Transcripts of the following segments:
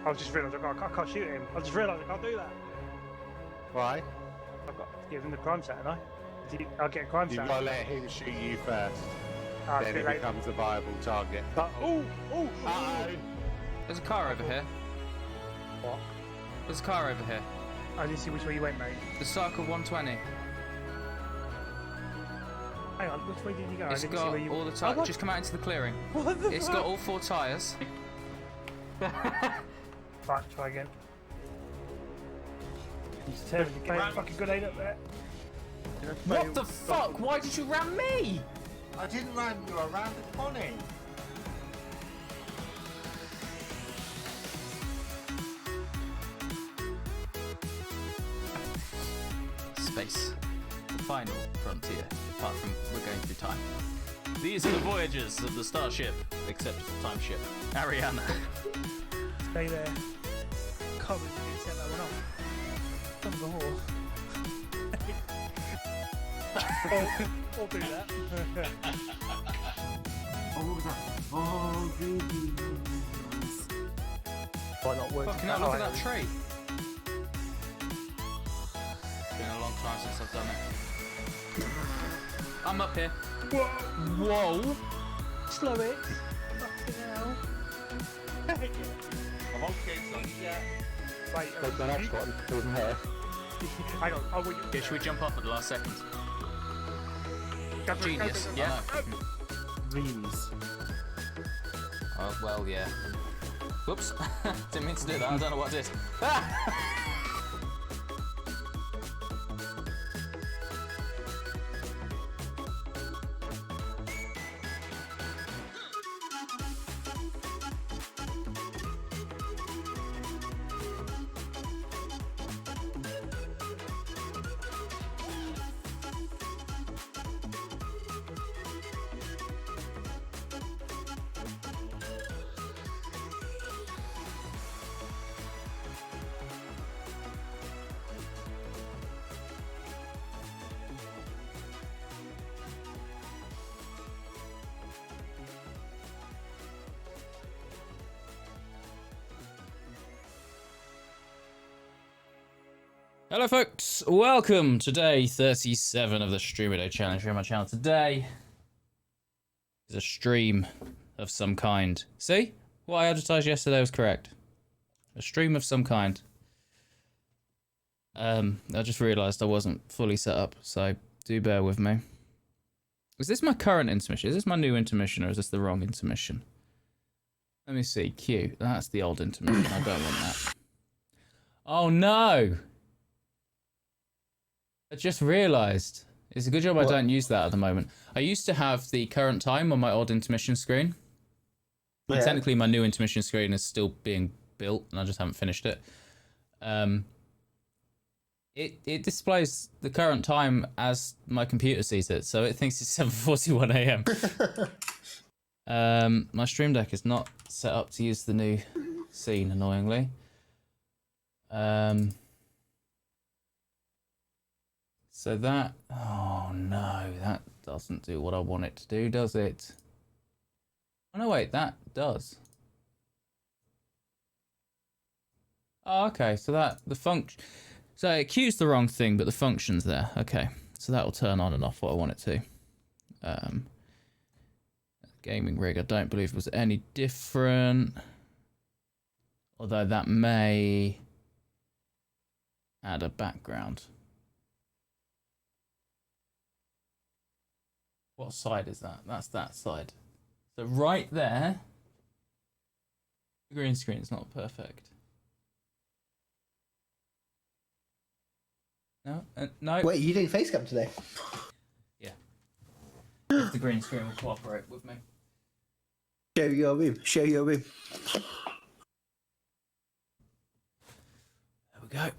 I've just realised I can't shoot him. I just realised I can't do that. Why? I've got to give him the crime stat, haven't I? I'll get a crime You've stat. got to let him shoot you first. Ah, Then he becomes a viable target. Oh! There's a car over here. What? There's a car over here. I didn't see which way you went, mate. The Circle 120. Hang on, which way did you go? It's I didn't got see where you... all the tyres. Just come out into the clearing. What the It's fuck? got all 4 tyres. Fuck, try again. He's terribly fucking good aid up there. What the fuck? Why did you ram me? I didn't ram you, I ran the Connie. Space. The final frontier. Apart from we're going through time. These are the voyages of the starship, except it's a time ship. Ariana. Stay there. Can't believe you didn't set that one off. Son of a whore. I'll do that. Why not work? Fucking hell, look at that tree. It's been a long time since I've done it. I'm up here. Whoa! Slow it. Fucking hell. I'm okay, son. Yeah. Right, Take the next one. It wasn't here. hang on. Oh, wait. Yeah, should we jump off at the last second? Go for it, Genius, go, go, go. yeah. Dreams. Oh, well, yeah. Whoops. Didn't mean to do that. I don't know what I did. Hello folks, welcome to day 37 of the Stream a Day Challenge here on my channel. Today is a stream of some kind. See? What I advertised yesterday was correct. A stream of some kind. I just realised I wasn't fully set up, so do bear with me. Is this my current intermission? Is this my new intermission or is this the wrong intermission? Let me see. Q. That's the old intermission. I don't want that. Oh no! I just realised. It's a good job I don't use that at the moment. I used to have the current time on my old intermission screen. And technically my new intermission screen is still being built and I just haven't finished it. It displays the current time as my computer sees it, so it thinks it's 7:41 AM. My Stream Deck is not set up to use the new scene, annoyingly. So that, oh no, that doesn't do what I want it to do, does it? Oh no, wait, that does. Oh, okay, so that, the function, so it cues the wrong thing, but the function's there. Okay, so that will turn on and off what I want it to. Gaming rig, I don't believe was any different. Although that may add a background. What side is that? That's that side. So right there, the green screen is not perfect. No, no. Wait, you doing facecam today? Yeah. If the green screen will cooperate with me. Show your room. Show your room. There we go.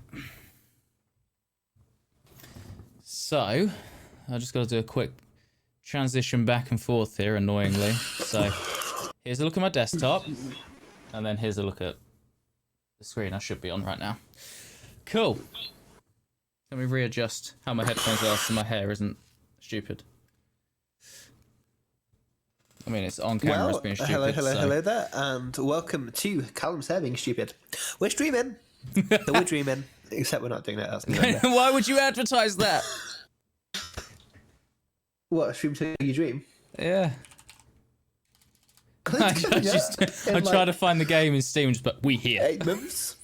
So, I just got to do a quick transition back and forth here, annoyingly. So, here's a look at my desktop, and then here's a look at the screen I should be on right now. Cool. Let me readjust how my headphones are so my hair isn't stupid. I mean, it's on camera as being stupid. Hello there, and welcome to Callum's Hair Being Stupid. We're streaming. So we're dreaming, except we're not doing that. That's Why would you advertise that? What, stream till you dream? Yeah. I'm trying to find the game in Steam, but we here. 8 months.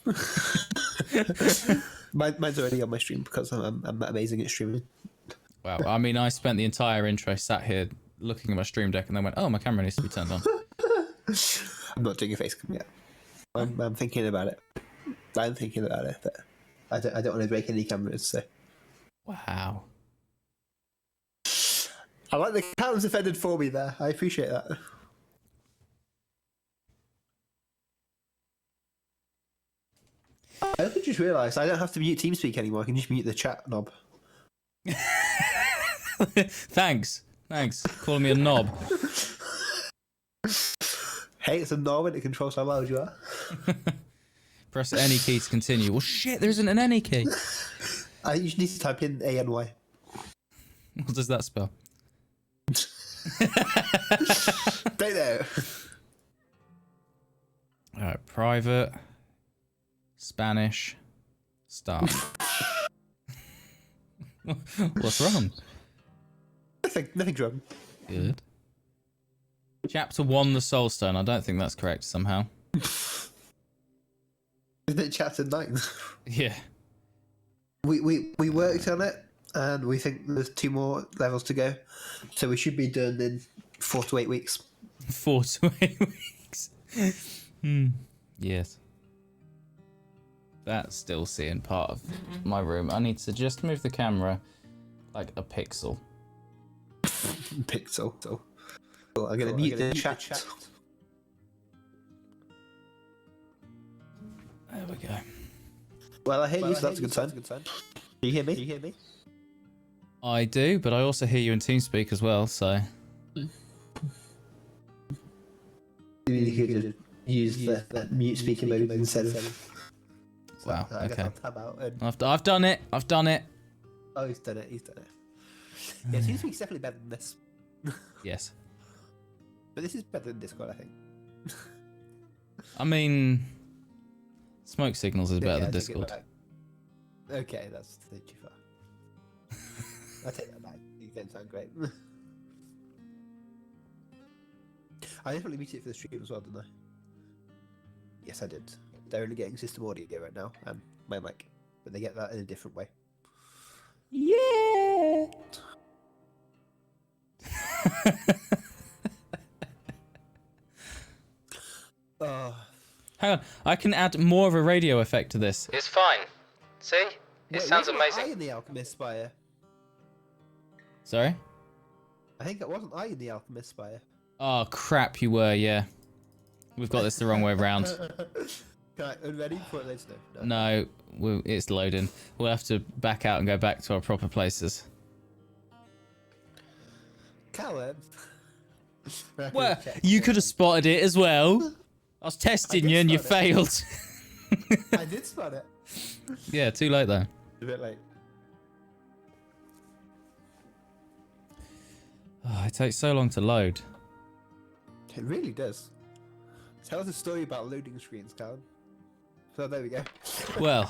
Mine's already on my stream because I'm that amazing at streaming. Wow. I mean, I spent the entire intro sat here looking at my stream deck and then went, oh, my camera needs to be turned on. I'm not doing a face cam yet. I'm thinking about it. But I don't want to break any cameras, so. Wow. I like the Callum's offended for me there. I appreciate that. I also just realised I don't have to mute TeamSpeak anymore. I can just mute the chat knob. Thanks. Calling me a knob. Hey, it's a knob and it controls how loud you are. Press any key to continue. Well, shit, there isn't an any key. I usually need to type in ANY. What does that spell? Don't know. Alright, private. Spanish. Start. What's wrong? Nothing's wrong. Good. Chapter 1, the Soul Stone. I don't think that's correct somehow. Isn't it chapter 9? Yeah. We worked on it, and we think there's 2 more levels to go. So we should be done in 4 to 8 weeks. 4 to 8 weeks. Yes. That's still seeing part of my room. I need to just move the camera like a pixel. Pixel. Cool, I'm going to mute the chat. There we go. Well, I hear you, so that's a good sign. Do you hear me? I do, but I also hear you in TeamSpeak as well, so... You could use the mute speaker mode instead of... Wow, I guess okay. I'll tab out and... I've done it. Oh, he's done it. Yeah, TeamSpeak's definitely better than this. Yes. But this is better than Discord, I think. I mean... Smoke Signals is better than I take it Discord. back. Okay, that's too far. I take that back. You don't sound great. I definitely muted it for the stream as well, didn't I? Yes, I did. They're only getting system audio right now, and my mic, but they get that in a different way. Yeah. Hang on, I can add more of a radio effect to this. It's fine. See? It sounds amazing. I in the Alchemist Spire? Sorry? I think it wasn't I in the Alchemist Spire. Oh crap, you were, yeah. We've got this the wrong way around. Can I unready before it loads? No, it's loading. We'll have to back out and go back to our proper places. Callum. Well, you could have spotted it as well. I was testing you and you failed. I did spot it. Yeah, too late though. A bit late. Oh, it takes so long to load. It really does. Tell us a story about loading screens, Callum. So there we go. Well.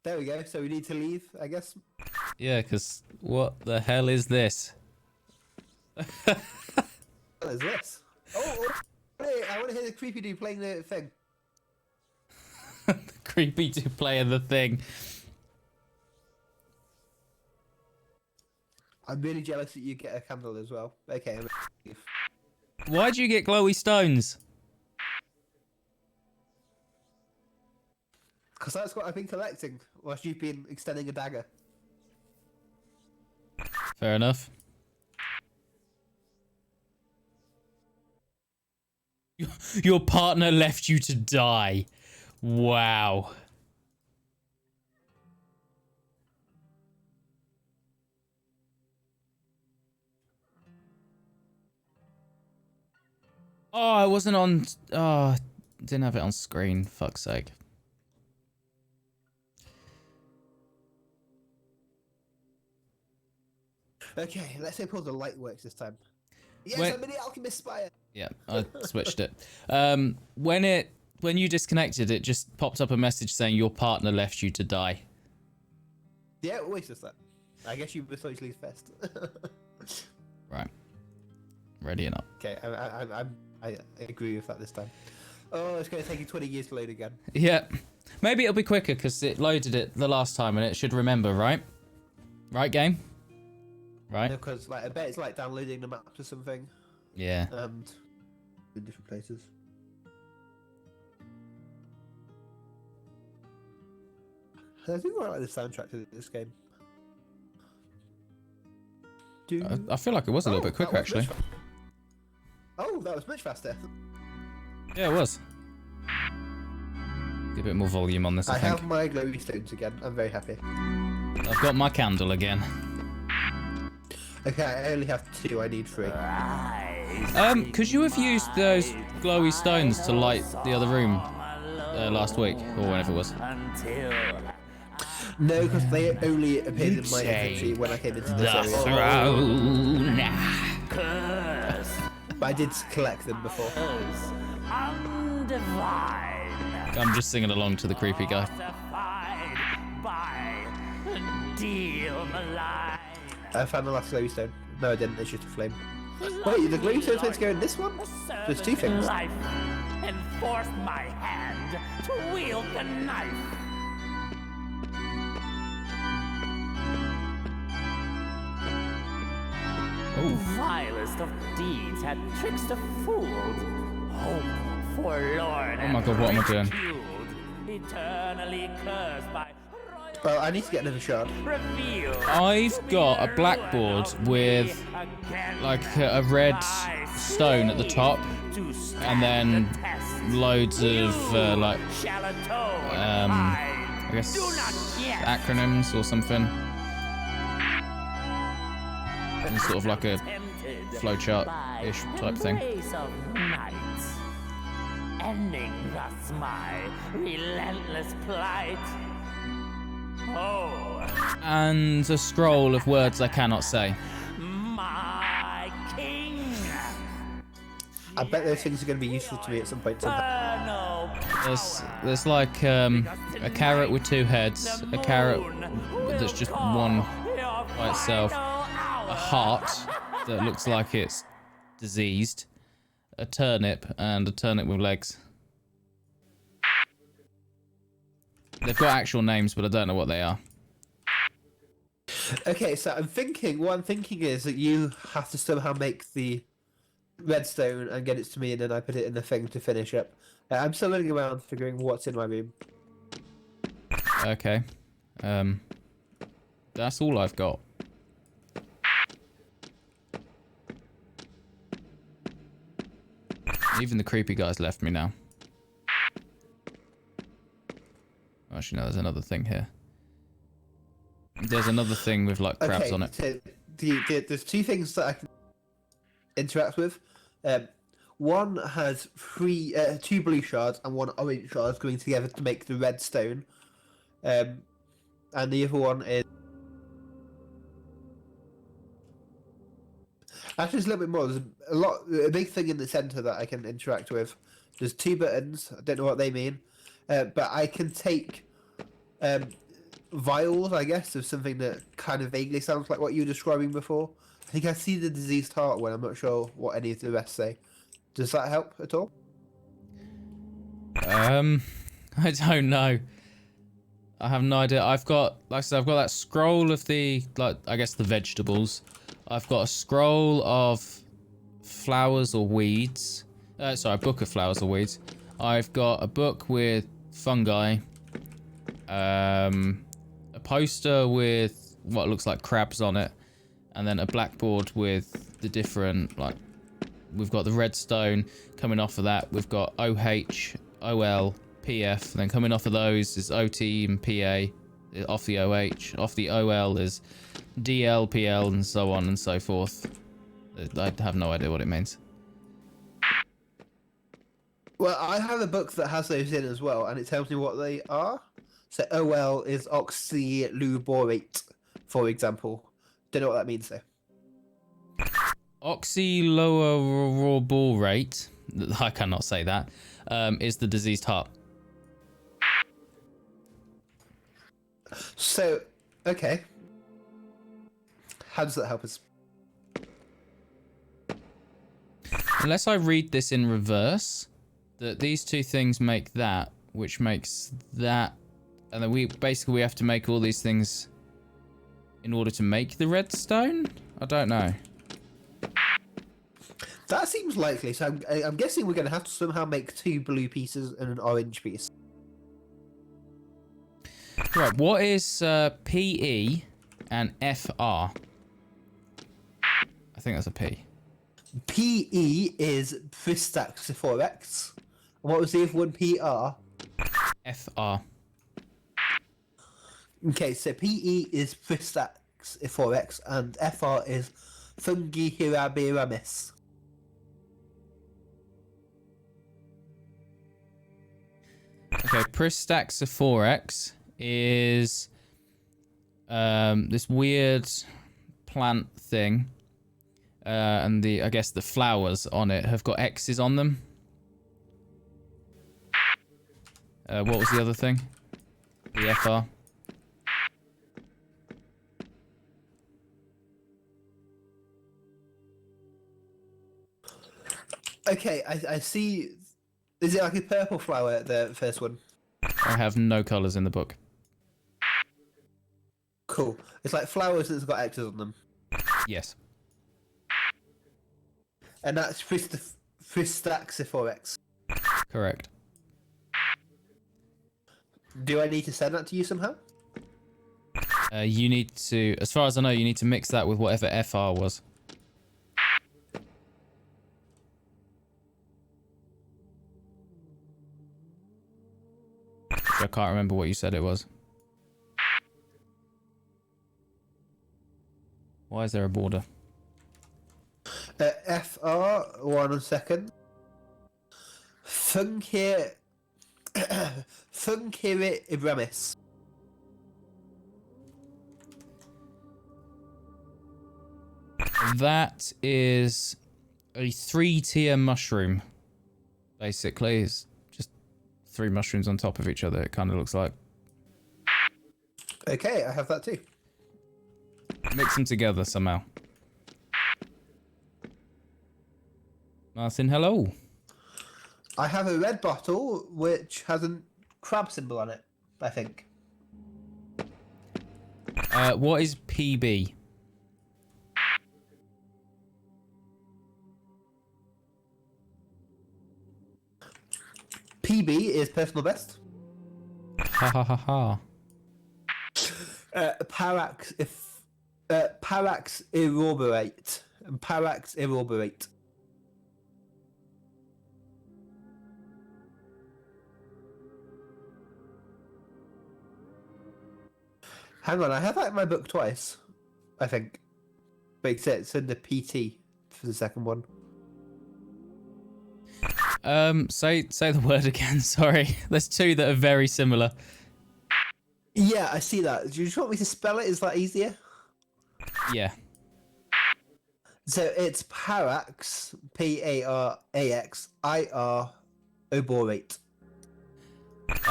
There we go. So we need to leave, I guess. Yeah, because what the hell is this? What is this? Oh, wait, I want to hear the creepy dude playing the thing. The creepy to playing the thing. I'm really jealous that you get a candle as well. Okay, Why'd you get glowy stones? because that's what I've been collecting whilst you've been extending a dagger. Fair enough. Your partner left you to die. Wow. Oh, it wasn't on... Oh, didn't have it on screen. Fuck's sake. Okay, let's hope all the light works this time. Yes, When- I'm in the Alchemist Spire. Yeah, I switched it. When you disconnected, it just popped up a message saying your partner left you to die. Yeah, it always does that. I guess you were socially first. Right. Ready and up. Okay, I agree with that this time. Oh, it's going to take you 20 years to load again. Yeah. Maybe it'll be quicker because it loaded it the last time and it should remember, right? Right, game? Right? Because like I bet it's like downloading the map to something Yeah. and in different places. I think I like the soundtrack to this game. I feel like it was a little bit that quicker, was actually. much Oh, that was much faster. Yeah, it was. Get a bit more volume on this, I think. have my glowy stones again. I'm very happy. I've got my candle again. Okay, I only have 2. I need 3. Could you have used those glowy stones to light the other room last week or whenever it was? No, because they only appeared in my inventory when I came into this area. Throne. But I did collect them before. I'm just singing along to the creepy guy. I found the last glowy stone. No, I didn't. It's just a flame. Wait, the glowy stone's meant to go in this one? There's 2 things. Life and forced my hand to wield the knife. Oh. Vilest of deeds had trickster fooled. Hope forlorn. Oh my God, what am I doing? Eternally cursed by Well, I need to get another shard. revealed. I've got a blackboard with like a red stone at the top and then loads of like I guess acronyms or something. And sort of like a flowchart-ish type thing. Ending thus my relentless plight. Oh, And a scroll of words I cannot say. my king. I bet those things are going to be useful to me at some point. Somehow. There's like a carrot with 2 heads, a carrot that's just one by itself, a heart that looks like it's diseased, a turnip, and a turnip with legs. They've got actual names, but I don't know what they are. Okay, so what I'm thinking is that you have to somehow make the redstone and get it to me, and then I put it in the thing to finish up. I'm still looking around figuring what's in my room. Okay. That's all I've got. Even the creepy guy's left me now. Actually, no, there's another thing here. There's another thing with like crabs on it. So there's 2 things that I can interact with. One has 2 blue shards and 1 orange shard going together to make the redstone. And the other one is actually it's a little bit more. There's a big thing in the center that I can interact with. There's 2 buttons. I don't know what they mean, but I can take vials, I guess, of something that kind of vaguely sounds like what you were describing before. I think I see the diseased heart when I'm not sure what any of the rest say. Does that help at all? I don't know. I have no idea. I've got, like I said, I've got that scroll of the, like, I guess the vegetables. I've got a scroll of flowers or weeds. Sorry, a book of flowers or weeds. I've got a book with fungi. A poster with what looks like crabs on it. And then a blackboard with the different, like, we've got the redstone coming off of that. We've got OH, OL, PF. And then coming off of those is OT and PA. Off the OH. Off the OL is DL, PL, and so on and so forth. I have no idea what it means. Well, I have a book that has those in as well, and it tells me what they are. So OL is oxyluborate, for example. Don't know what that means though. Oxyloroball rate, I cannot say that, is the diseased heart. So, okay. How does that help us? Unless I read this in reverse, that these two things make that, which makes that, and then we have to make all these things in order to make the redstone? I don't know. That seems likely. So I'm guessing we're going to have to somehow make 2 blue pieces and an orange piece. Right, what is PE and FR? I think that's a P. PE is Pristaxiphorex. And what was the other one? PR? FR. Okay, so PE is Pristaxiphorex and FR is Fungihirabiramis. Okay, Pristaxiphorex is this weird plant thing. And I guess the flowers on it have got X's on them. What was the other thing? The FR. Okay, I see. Is it like a purple flower, the first one? I have no colours in the book. Cool. It's like flowers that's got X's on them. Yes. And that's Pristaxiphorex. Correct. Do I need to send that to you somehow? You need to, as far as I know, you need to mix that with whatever FR was. Which I can't remember what you said it was. Why is there a border? FR, 1 second. Fungihirabiramis. That is a 3-tier mushroom. Basically, it's just 3 mushrooms on top of each other, it kind of looks like. Okay, I have that too. Mix them together somehow. Martin, hello. I have a red bottle which has a crab symbol on it, I think. What is PB? PB is personal best. Ha ha ha ha. Parax irroborate. Parax irroborate. Hang on, I have that in my book twice, I think. But it's in the PT for the second one. Say the word again, sorry. There's 2 that are very similar. Yeah, I see that. Do you just want me to spell it? Is that easier? Yeah. So it's Parax, Parax, IR, oborate.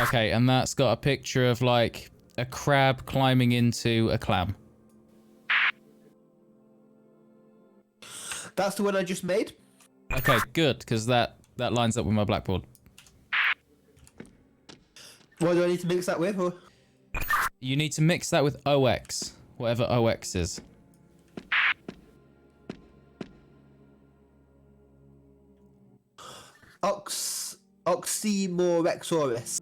Okay, and that's got a picture of like a crab climbing into a clam. That's the one I just made. Okay, good, because that lines up with my blackboard. What do I need to mix that with? Or? You need to mix that with OX, whatever OX is. Oxymorexoris.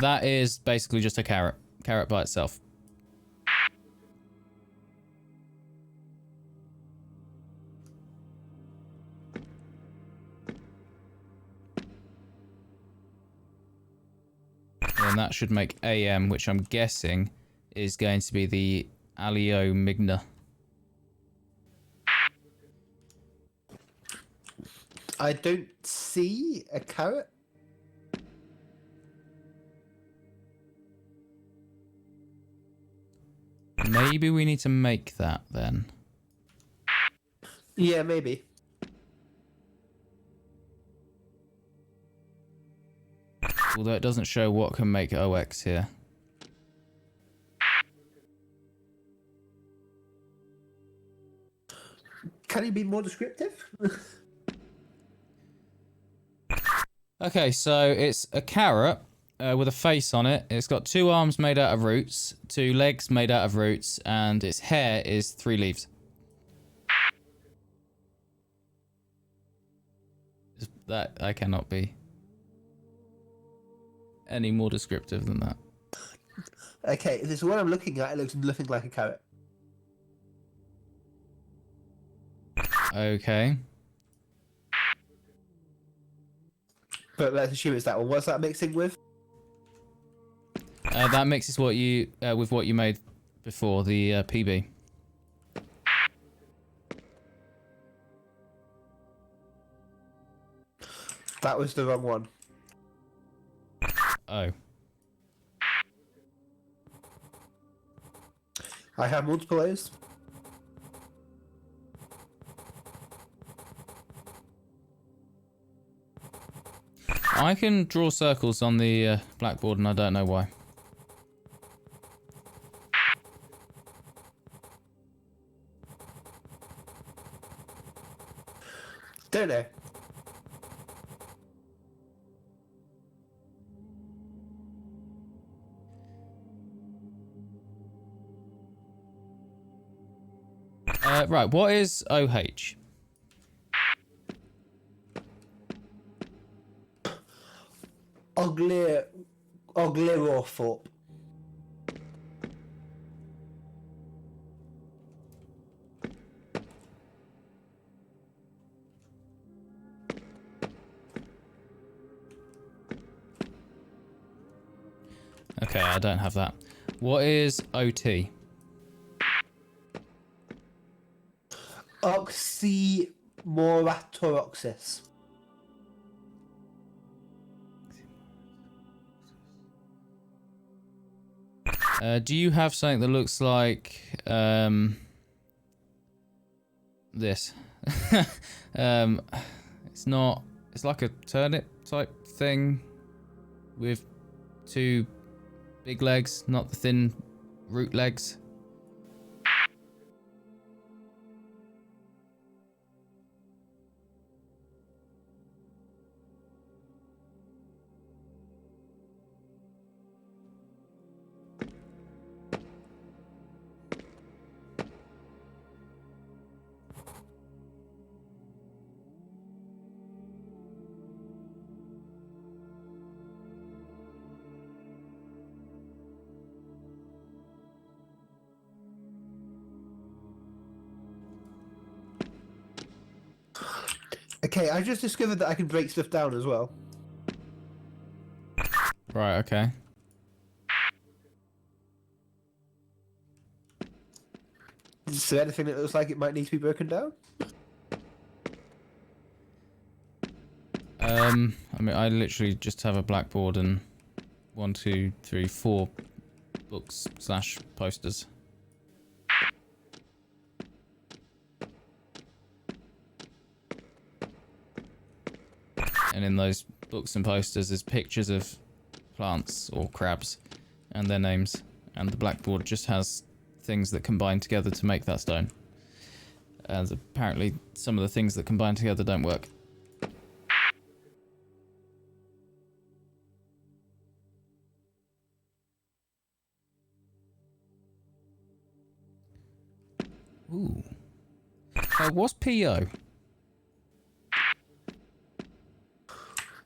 That is basically just a carrot. Carrot by itself. And that should make AM, which I'm guessing is going to be the Aleomigna. I don't see a carrot. Maybe we need to make that then. Yeah, maybe. Although it doesn't show what can make OX here. Can you be more descriptive? Okay, so it's a carrot with a face on it. It's got 2 arms made out of roots, 2 legs made out of roots, and its hair is 3 leaves. That I cannot be any more descriptive than that. Okay, this is what I'm looking at. It looks nothing like a carrot. Okay. But let's assume it's that one. What's that mixing with? That mixes what you with what you made before, the PB. That was the wrong one. Oh. I have multiple O's. I can draw circles on the blackboard and I don't know why. Don't know. Right, what is OH? Oglyrothorpe. Okay, I don't have that. What is OT? Oxymoratoroxis. Do you have something that looks like this? It's not. It's like a turnip type thing with 2 big legs, not the thin root legs. Okay, I just discovered that I can break stuff down as well. Right, okay. Is there anything that looks like it might need to be broken down? I mean, I literally just have a blackboard and 1, 2, 3, 4 books / posters. And in those books and posters is pictures of plants or crabs and their names. And the blackboard just has things that combine together to make that stone. And apparently some of the things that combine together don't work. Ooh. What's PO?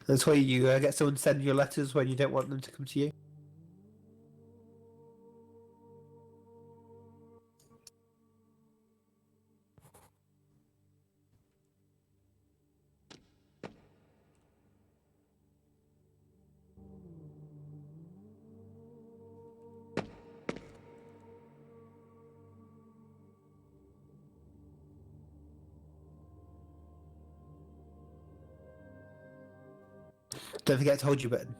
That's where you get someone to send your letters when you don't want them to come to you. Don't forget to hold your button.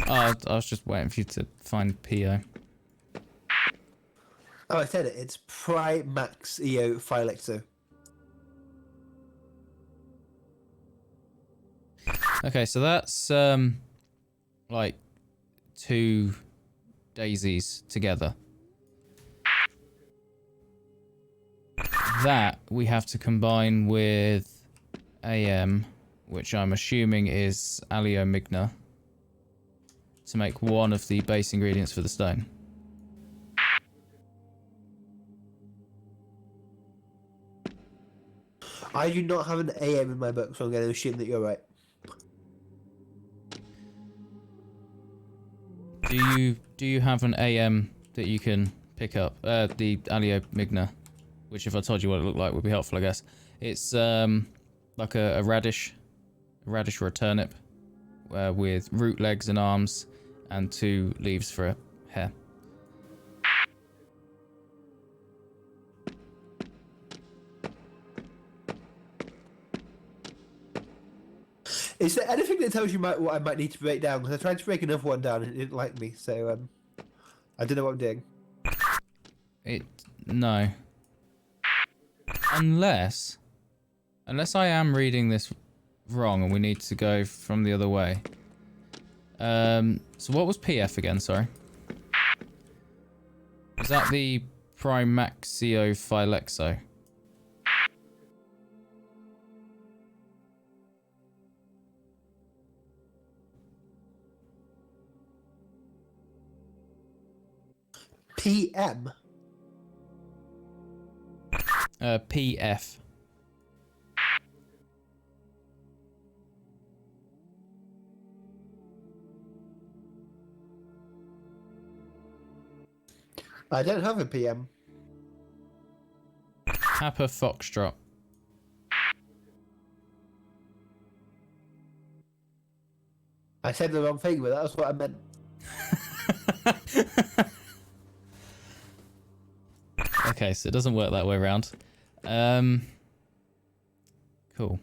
Oh, I was just waiting for you to find PO. Oh, I said it. It's Primaxio Phylexo. Okay, so that's like 2 daisies together. That we have to combine with AM, which I'm assuming is Aleomigna, to make one of the base ingredients for the stone. I do not have an AM in my book, so I'm going to assume that you're right. Do you have an AM that you can pick up? The Aleomigna, which if I told you what it looked like would be helpful, I guess. It's like a radish or a turnip, with root, legs, and arms, and 2 leaves for a hair. Is there anything that tells you what I might need to break down? Because I tried to break another one down and it didn't like me, so I don't know what I'm doing. No. Unless I am reading this wrong and we need to go from the other way. So what was PF again, sorry? Was that the Primaxio Phylexo? PM? PF. I don't have a PM. Papa Foxtrot. I said the wrong thing, but that's what I meant. Okay, so it doesn't work that way around. Cool.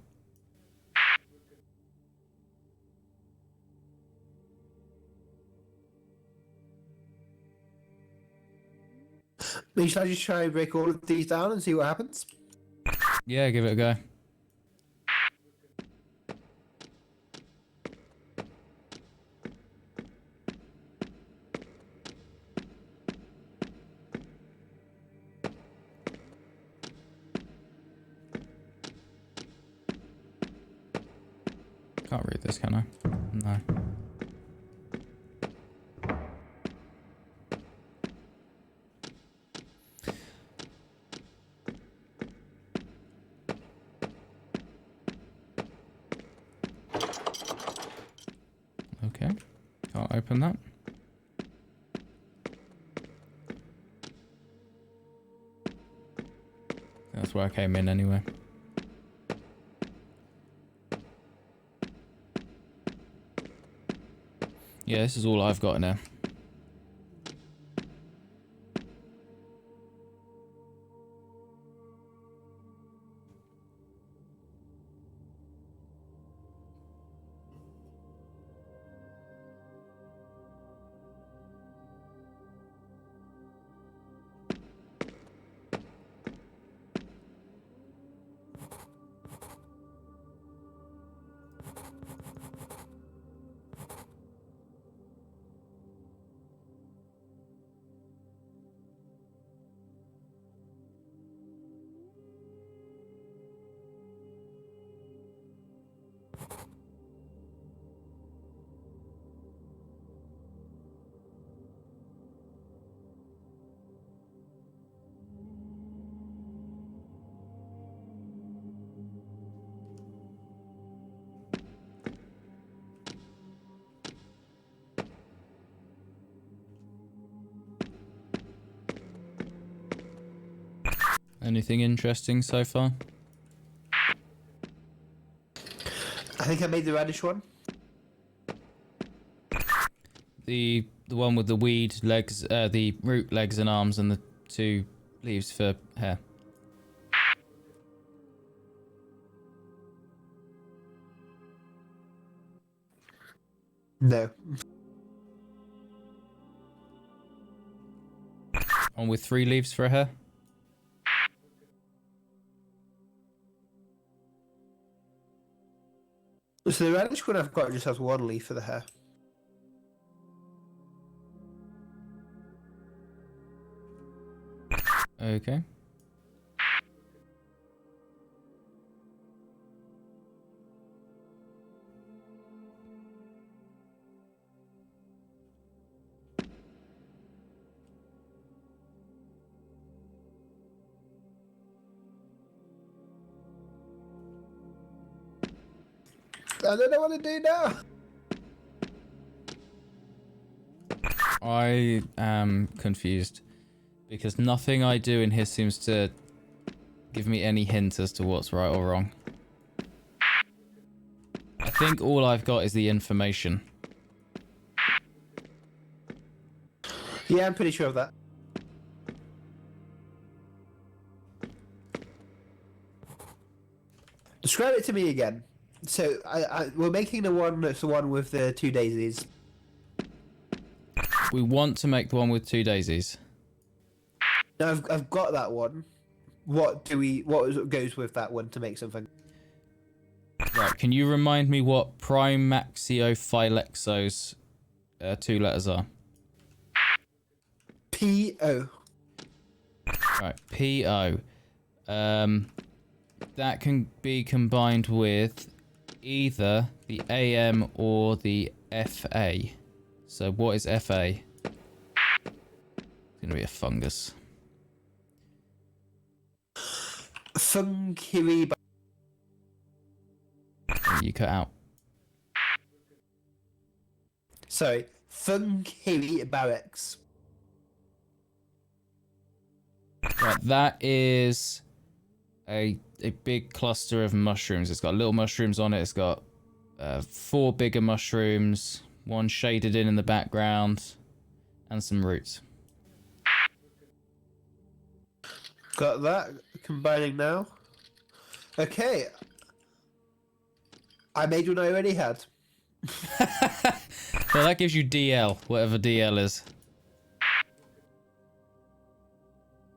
Should I just try and break all of these down and see what happens? Yeah, give it a go. Can't read this, can I? No. Okay. Can't open that. That's where I came in anyway. Yeah, this is all I've got in there. Anything interesting so far? I think I made the radish one. The one with the weed legs, the root, legs, and arms, and the 2 leaves for hair. No. One with 3 leaves for her. So the radish one I've got just has 1 leaf for the hair. Okay. I don't know what to do now. I am confused because nothing I do in here seems to give me any hint as to what's right or wrong. I think all I've got is the information. Yeah, I'm pretty sure of that. Describe it to me again. So we're making the one that's the one with the 2 daisies. We want to make the one with 2 daisies. Now I've got that one. What goes with that one to make something? Right, can you remind me what Primaxiophylexo's 2 letters are? P-O. Right, P-O. That can be combined with either the AM or the FA. So what is FA? It's going to be a fungus. Funky. You cut out. Sorry. Funky barracks. Right, that is a big cluster of mushrooms. It's got little mushrooms on it. It's got 4 bigger mushrooms, 1 shaded in the background, and some roots. Got that. Combining now. Okay. I made one I already had. So that gives you DL, whatever DL is.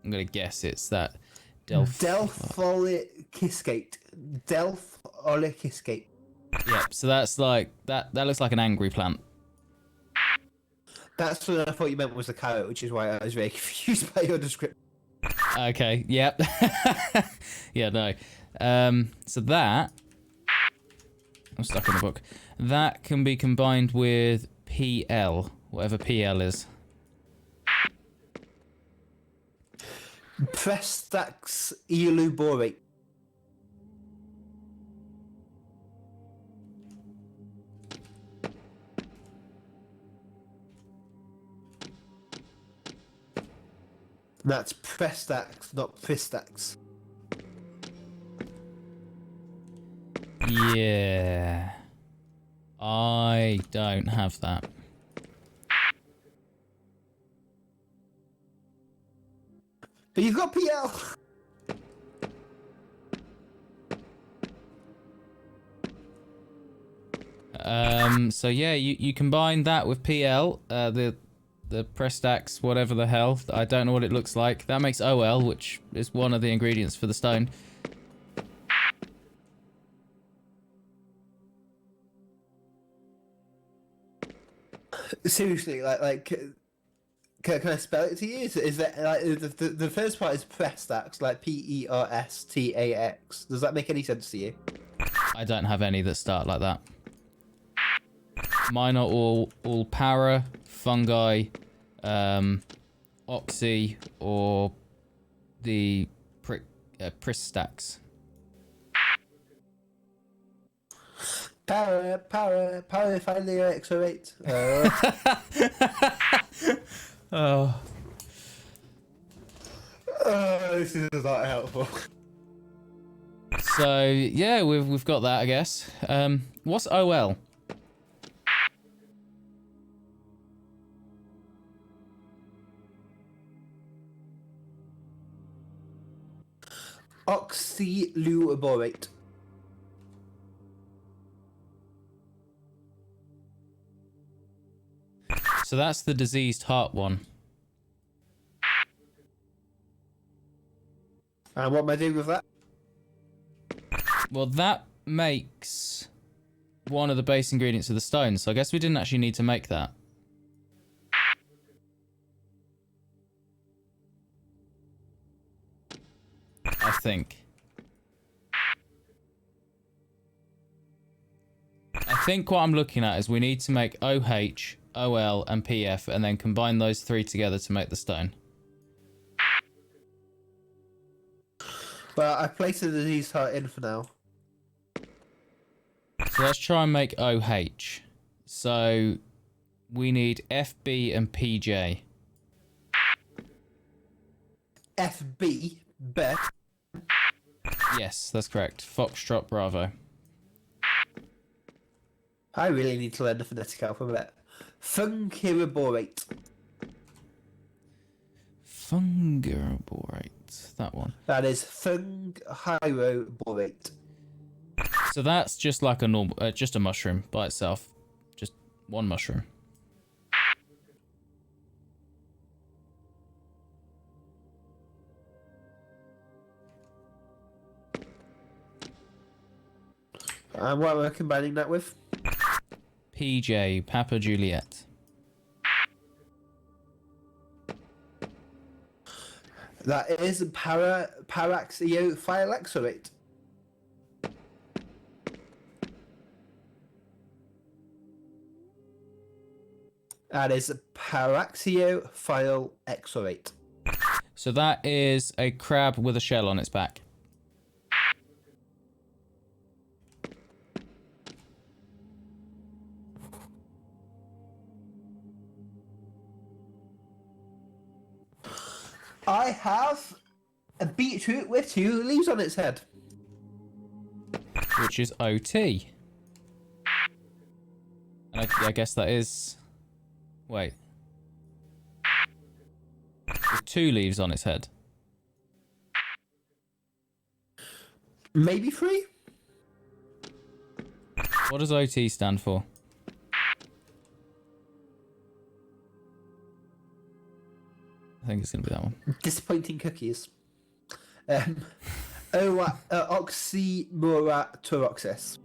I'm gonna guess it's that Delpholicyscate. Delpholicyscate. Yep. So that's like that. That looks like an angry plant. That's what I thought you meant was the carrot, which is why I was very confused by your description. Okay. Yep. Yeah. No. So that I'm stuck in the book. That can be combined with PL, whatever PL is. Prestax eluborate. That's Prestax, not Pristax. Yeah. I don't have that. But you've got PL. So yeah, you combine that with PL, the Prestax, whatever the hell. I don't know what it looks like. That makes OL, which is one of the ingredients for the stone. Seriously, can I spell it to you? Is that like the first part is Prestax, like P-E-R-S-T-A-X? Does that make any sense to you? I don't have any that start like that. Mine are all para, fungi, oxy, or the Pristax. Power, finally XO8. Oh. This is not helpful. So yeah, we've got that, I guess. What's OL? Oxyluborate. So that's the diseased heart one. And what am I doing with that? Well, that makes one of the base ingredients of the stone, so I guess we didn't actually need to make that. I think. I think what I'm looking at is we need to make OH, OL, and PF, and then combine those three together to make the stone. Well, I placed the disease heart in for now. So let's try and make OH. So we need FB and PJ. FB, bet. Yes, that's correct. Foxtrot Bravo. I really need to learn the phonetic alphabet. Fungiroborate. Fungiroborate. That one. That is fungiroborate. So that's just like a normal, just a mushroom by itself. Just one mushroom. And what am I combining that with? PJ, Papa Juliet. That is paraxiophylexorate. That is paraxiophylexorate. So that is a crab with a shell on its back. I have a beetroot with 2 leaves on its head. Which is OT. And I guess that is... Wait. With 2 leaves on its head. Maybe 3? What does OT stand for? I think it's going to be that one. Disappointing cookies. Oxymorotoroxis.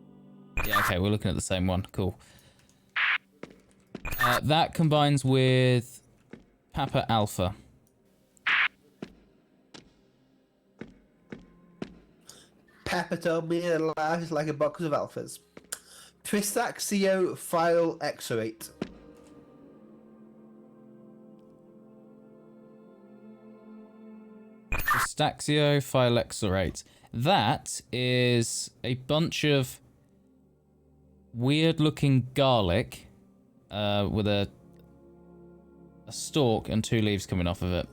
Yeah, okay, we're looking at the same one. Cool. That combines with Papa Alpha. Pepper told me life is like a box of alphas. Tristaxiophylexorate. Staxiophylexorate. That is a bunch of weird-looking garlic with a stalk and 2 leaves coming off of it.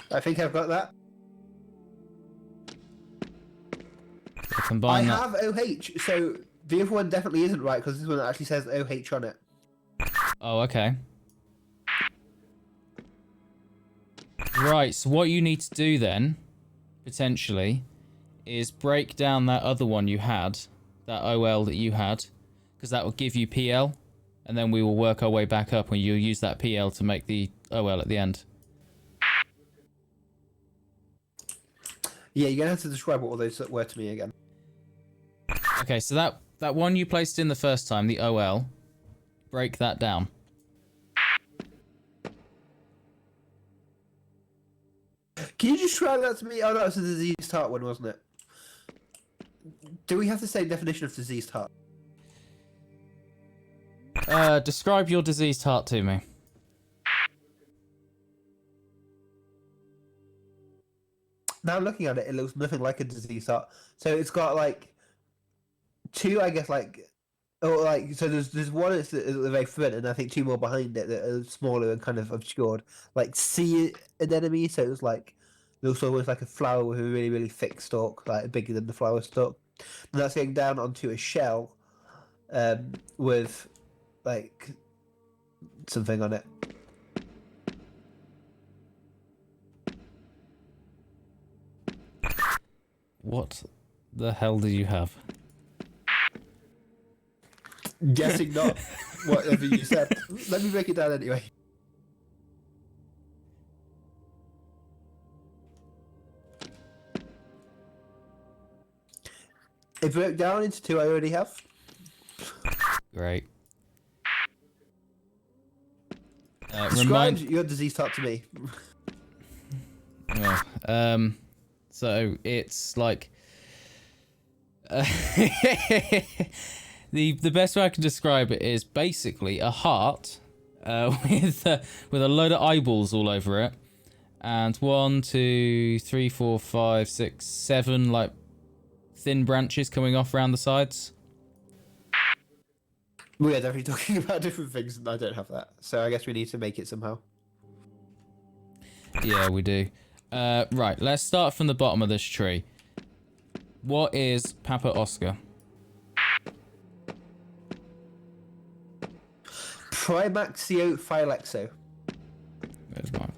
I think I've got that. So combine that. have OH, so the other one definitely isn't right because this one actually says OH on it. Oh, okay. Right, so what you need to do then, potentially, is break down that other one you had, that OL that you had, because that will give you PL, and then we will work our way back up and you'll use that PL to make the OL at the end. Yeah, you're going to have to describe what all those were to me again. Okay, so that one you placed in the first time, the OL, break that down. Can you describe that to me? Oh no, it's a diseased heart one, wasn't it? Do we have the same definition of diseased heart? Describe your diseased heart to me. Now looking at it, it looks nothing like a diseased heart. So it's got like 2, I guess, like, or like, so there's one that's at the very front, and I think 2 more behind it that are smaller and kind of obscured, like sea anemone. So it's like looks almost like a flower with a really really thick stalk, like bigger than the flower stalk. And that's going down onto a shell, with like something on it. What the hell did you have? Guessing not whatever you said. Let me break it down anyway. It broke down into 2 I already have. Great. Describe your disease type to me. Well, so it's like the best way I can describe it is basically a heart with a load of eyeballs all over it, and 1, 2, 3, 4, 5, 6, 7 like thin branches coming off around the sides. We are definitely talking about different things, and I don't have that, so I guess we need to make it somehow. Yeah, we do. Right, let's start from the bottom of this tree. What is Papa Oscar? Primaxio phylexo. There's mine.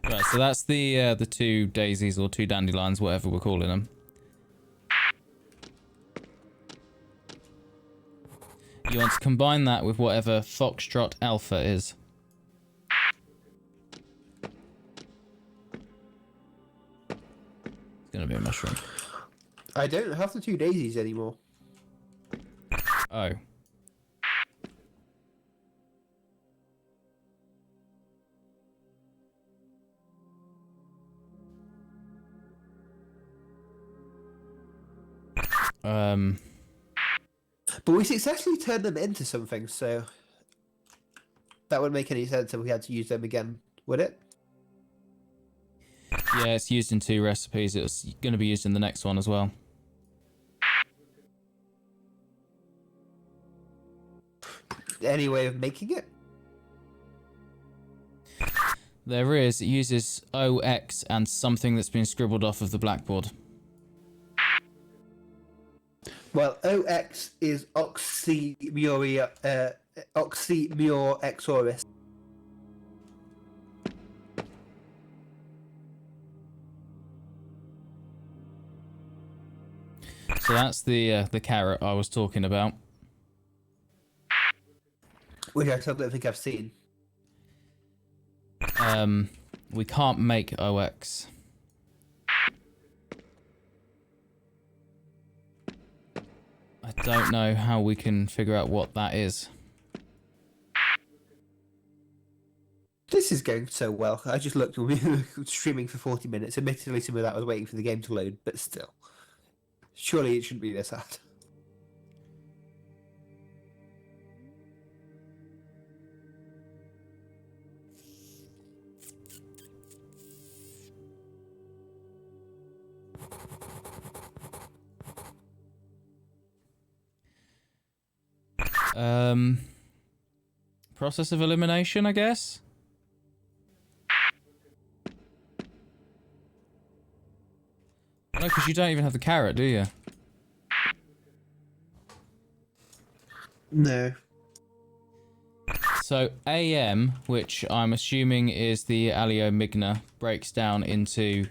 Right, so that's the 2 daisies or 2 dandelions, whatever we're calling them. You want to combine that with whatever Foxtrot Alpha is. It's gonna be a mushroom. I don't have the 2 daisies anymore. Oh. But we successfully turned them into something, so that wouldn't make any sense if we had to use them again, would it? Yeah, it's used in 2 recipes. It's going to be used in the next one as well. Any way of making it? There is. It uses OX and something that's been scribbled off of the blackboard. Well, OX is Oxymioria, Oxymioxoris. So that's the carrot I was talking about. Which I still don't think I've seen. We can't make OX. I don't know how we can figure out what that is. This is going so well. I just looked, we were streaming for 40 minutes. Admittedly, some of that was waiting for the game to load, but still. Surely it shouldn't be this hard. Process of elimination, I guess? No, because you don't even have the carrot, do you? No. So AM, which I'm assuming is the Aleomigna, breaks down into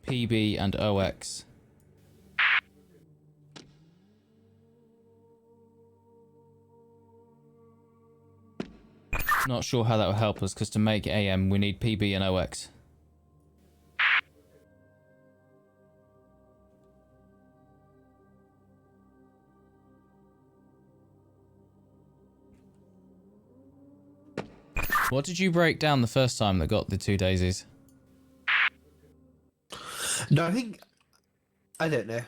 PB and OX. Not sure how that will help us, because to make AM we need PB and OX. What did you break down the first time that got the 2 daisies? No, I don't know.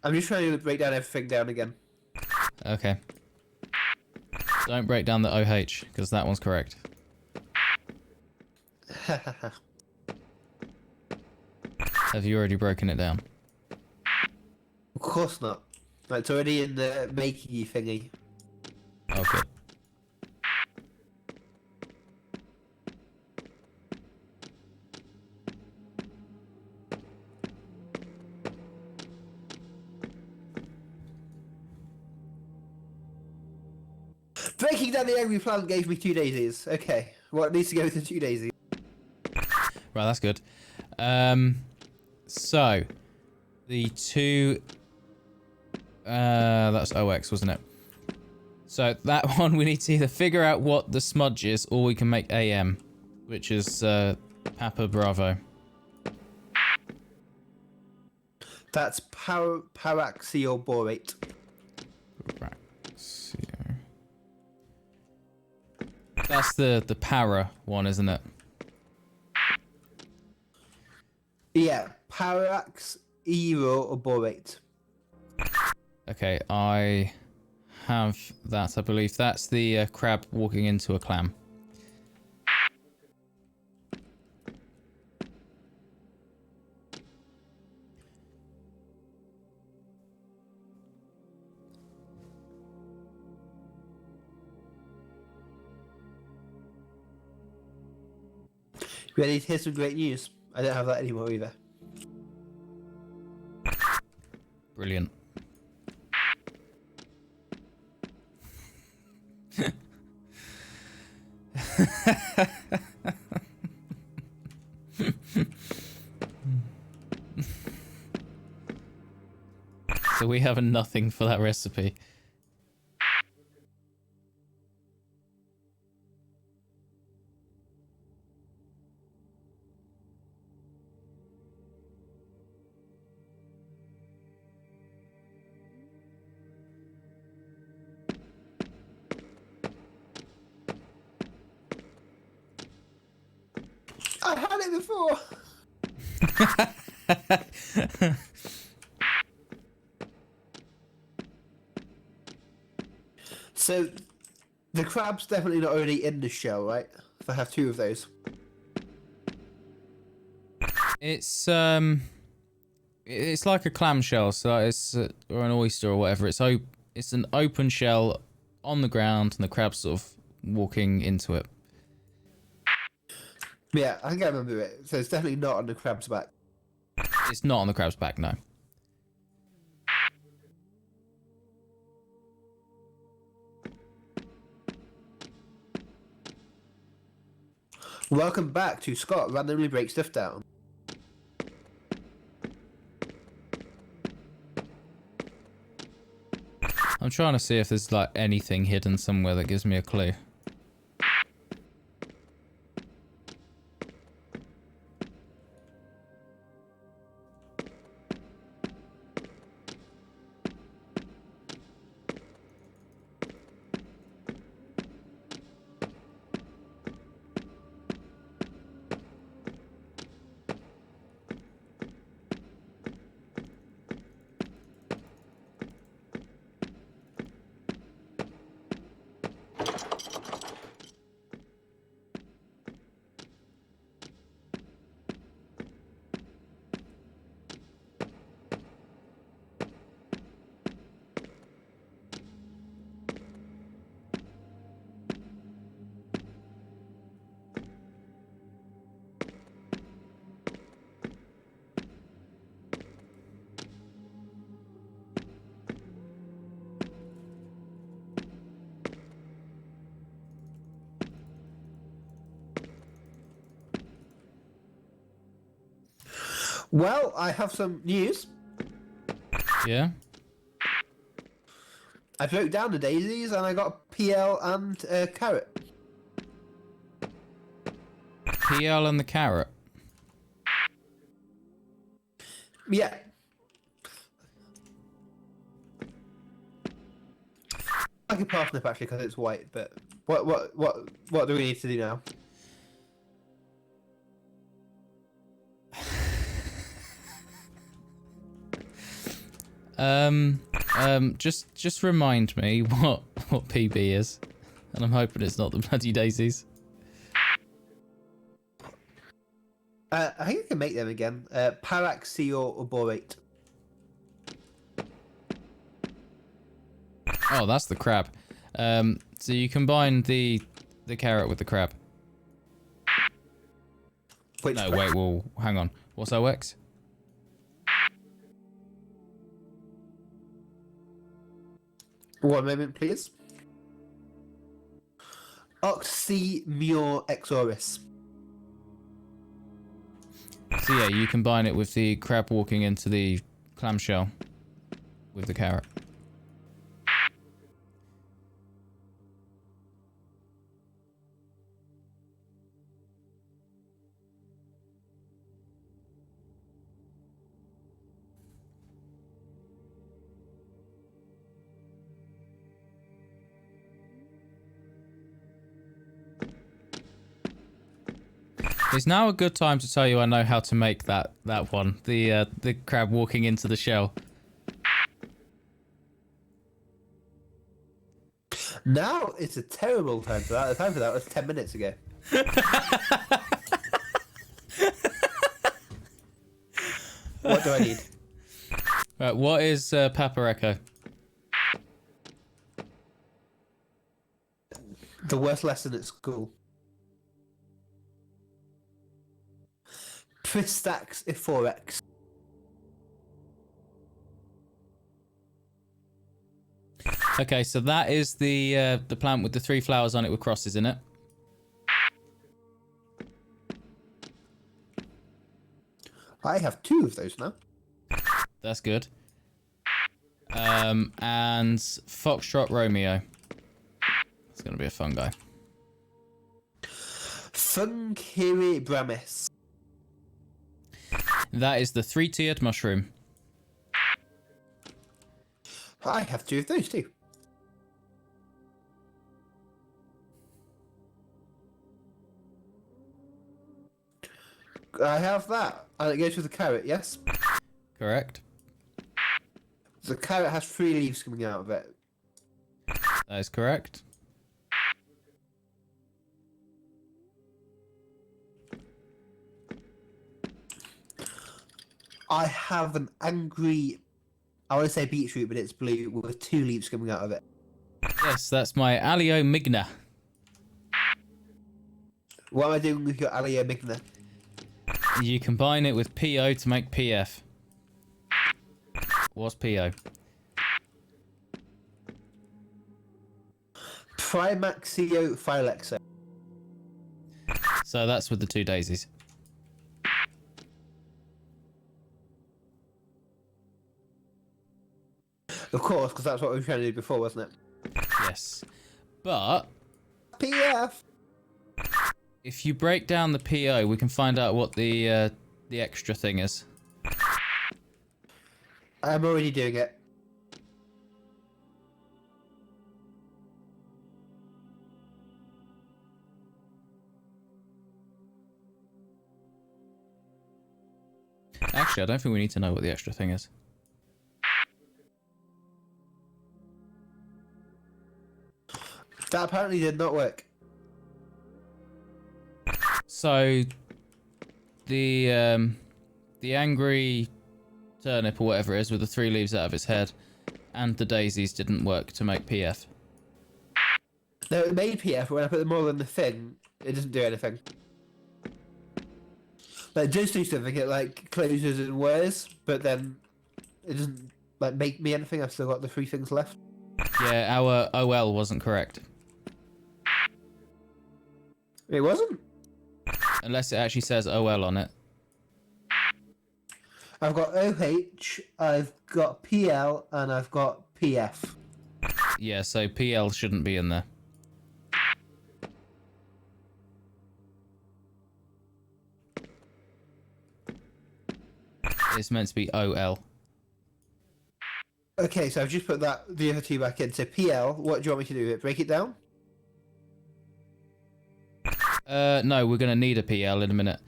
I'm just trying to break down everything down again. Okay. Don't break down the OH, because that one's correct. Have you already broken it down? Of course not. It's already in the making thingy. Okay. Breaking down the angry plant gave me 2 daisies. Okay, what needs to go with the 2 daisies? Right, that's good. So the 2... that's OX, wasn't it? So that one, we need to either figure out what the smudge is, or we can make AM, which is Papa Bravo. That's paraxioborate. That's the para one, isn't it? Yeah, paraxioborate. Okay, I have that, I believe. That's the crab walking into a clam. Ready to hear some great news? I don't have that anymore either. Brilliant. So we have a nothing for that recipe. I had it before. So, the crab's definitely not already in the shell, right? If I have two of those. It's like a clamshell, so it's or an oyster or whatever. It's an open shell on the ground, and the crab's sort of walking into it. Yeah, I think I remember it. So it's definitely not on the crab's back. It's not on the crab's back, no. Welcome back to Scott Randomly Breaks Stuff Down. I'm trying to see if there's like anything hidden somewhere that gives me a clue. Well, I have some news. Yeah? I broke down the daisies and I got PL and carrot. PL and the carrot. Yeah. Like a parsnip actually because it's white, but what do we need to do now? Just remind me what PB is, and I'm hoping it's not the bloody daisies. I think I can make them again. Paraxioborate. Oh, that's the crab. So you combine the carrot with the crab. Which No, crab? wait, well, hang on. What's OX? One moment, please. Oxymioxoris. So yeah, you combine it with the crab walking into the clamshell with the carrot. Is now a good time to tell you I know how to make that one? The crab walking into the shell. Now it's a terrible time for that. The time for that was 10 minutes ago. What do I need? Right, what is Papareco? The worst lesson at school. Pristax Iforex. Okay, so that is the plant with the 3 flowers on it with crosses in it. I have 2 of those now. That's good. And Foxtrot Romeo. It's gonna be a fun guy. Funkiri Bramis. That is the 3-tiered mushroom. I have 2 of those too. I have that. And it goes with the carrot, yes? Correct. The carrot has 3 leaves coming out of it. That is correct. I have an angry... I want to say beetroot, but it's blue with 2 leaves coming out of it. Yes, that's my Alio Migna. What am I doing with your Alio Migna? You combine it with PO to make PF. What's PO? Primaxio Phylexo. So that's with the 2 daisies. Of course, because that's what we were trying to do before, wasn't it? Yes. But PF! if you break down the PO, we can find out what the extra thing is. I'm already doing it. Actually, I don't think we need to know what the extra thing is. That apparently did not work. So the angry turnip or whatever it is with the 3 leaves out of its head and the daisies didn't work to make PF. No, it made PF, but when I put them all in the thing, it doesn't do anything. Like, it does do something, it like closes and wears, but then it doesn't like make me anything. I've still got the 3 things left. Yeah, our OL wasn't correct. It wasn't? Unless it actually says OL on it. I've got OH, I've got PL, and I've got PF. Yeah, so PL shouldn't be in there. It's meant to be OL. Okay, so I've just put the other 2 back in. So PL, what do you want me to do with it? Break it down? No, we're going to need a PL in a minute.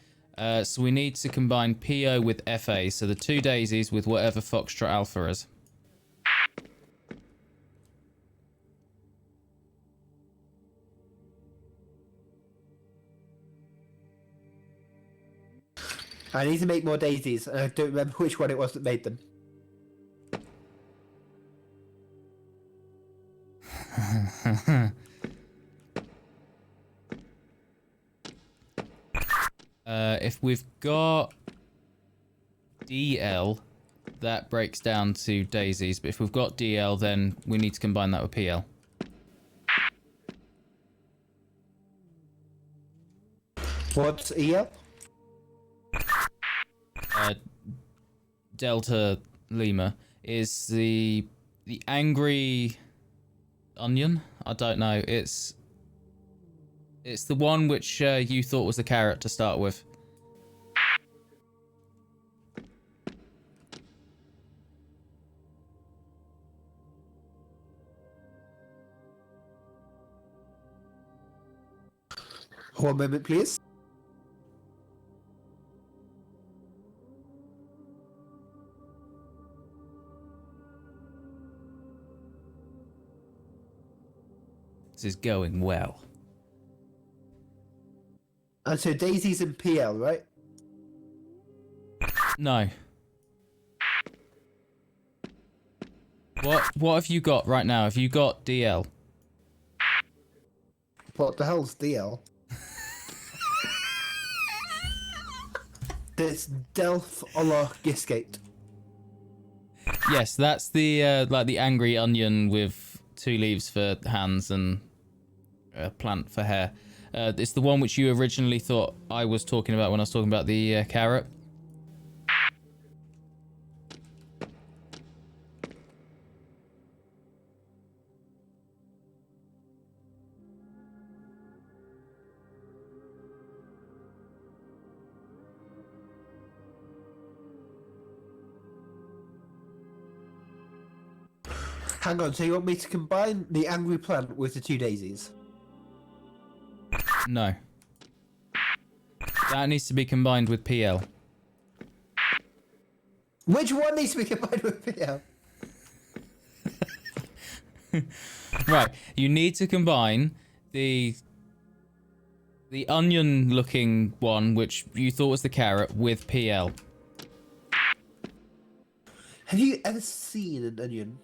So we need to combine PO with FA, so the 2 daisies with whatever Foxtrot Alpha is. I need to make more daisies, and I don't remember which one it was that made them. If we've got DL, that breaks down to daisies, but if we've got DL, then we need to combine that with PL. What's EL? Delta Lima is the angry onion. I don't know. It's the one which you thought was the carrot to start with. One moment, please. This is going well. And so Daisy's in PL, right? No. What have you got right now? Have you got DL? What the hell's DL? It's Delph Allah Gisgate. Yes, that's the like the angry onion with 2 leaves for hands and a plant for hair. It's the one which you originally thought I was talking about when I was talking about the carrot. Hang on, so you want me to combine the angry plant with the 2 daisies? No. That needs to be combined with PL. Which one needs to be combined with PL? Right, you need to combine the onion looking one, which you thought was the carrot, with PL. Have you ever seen an onion?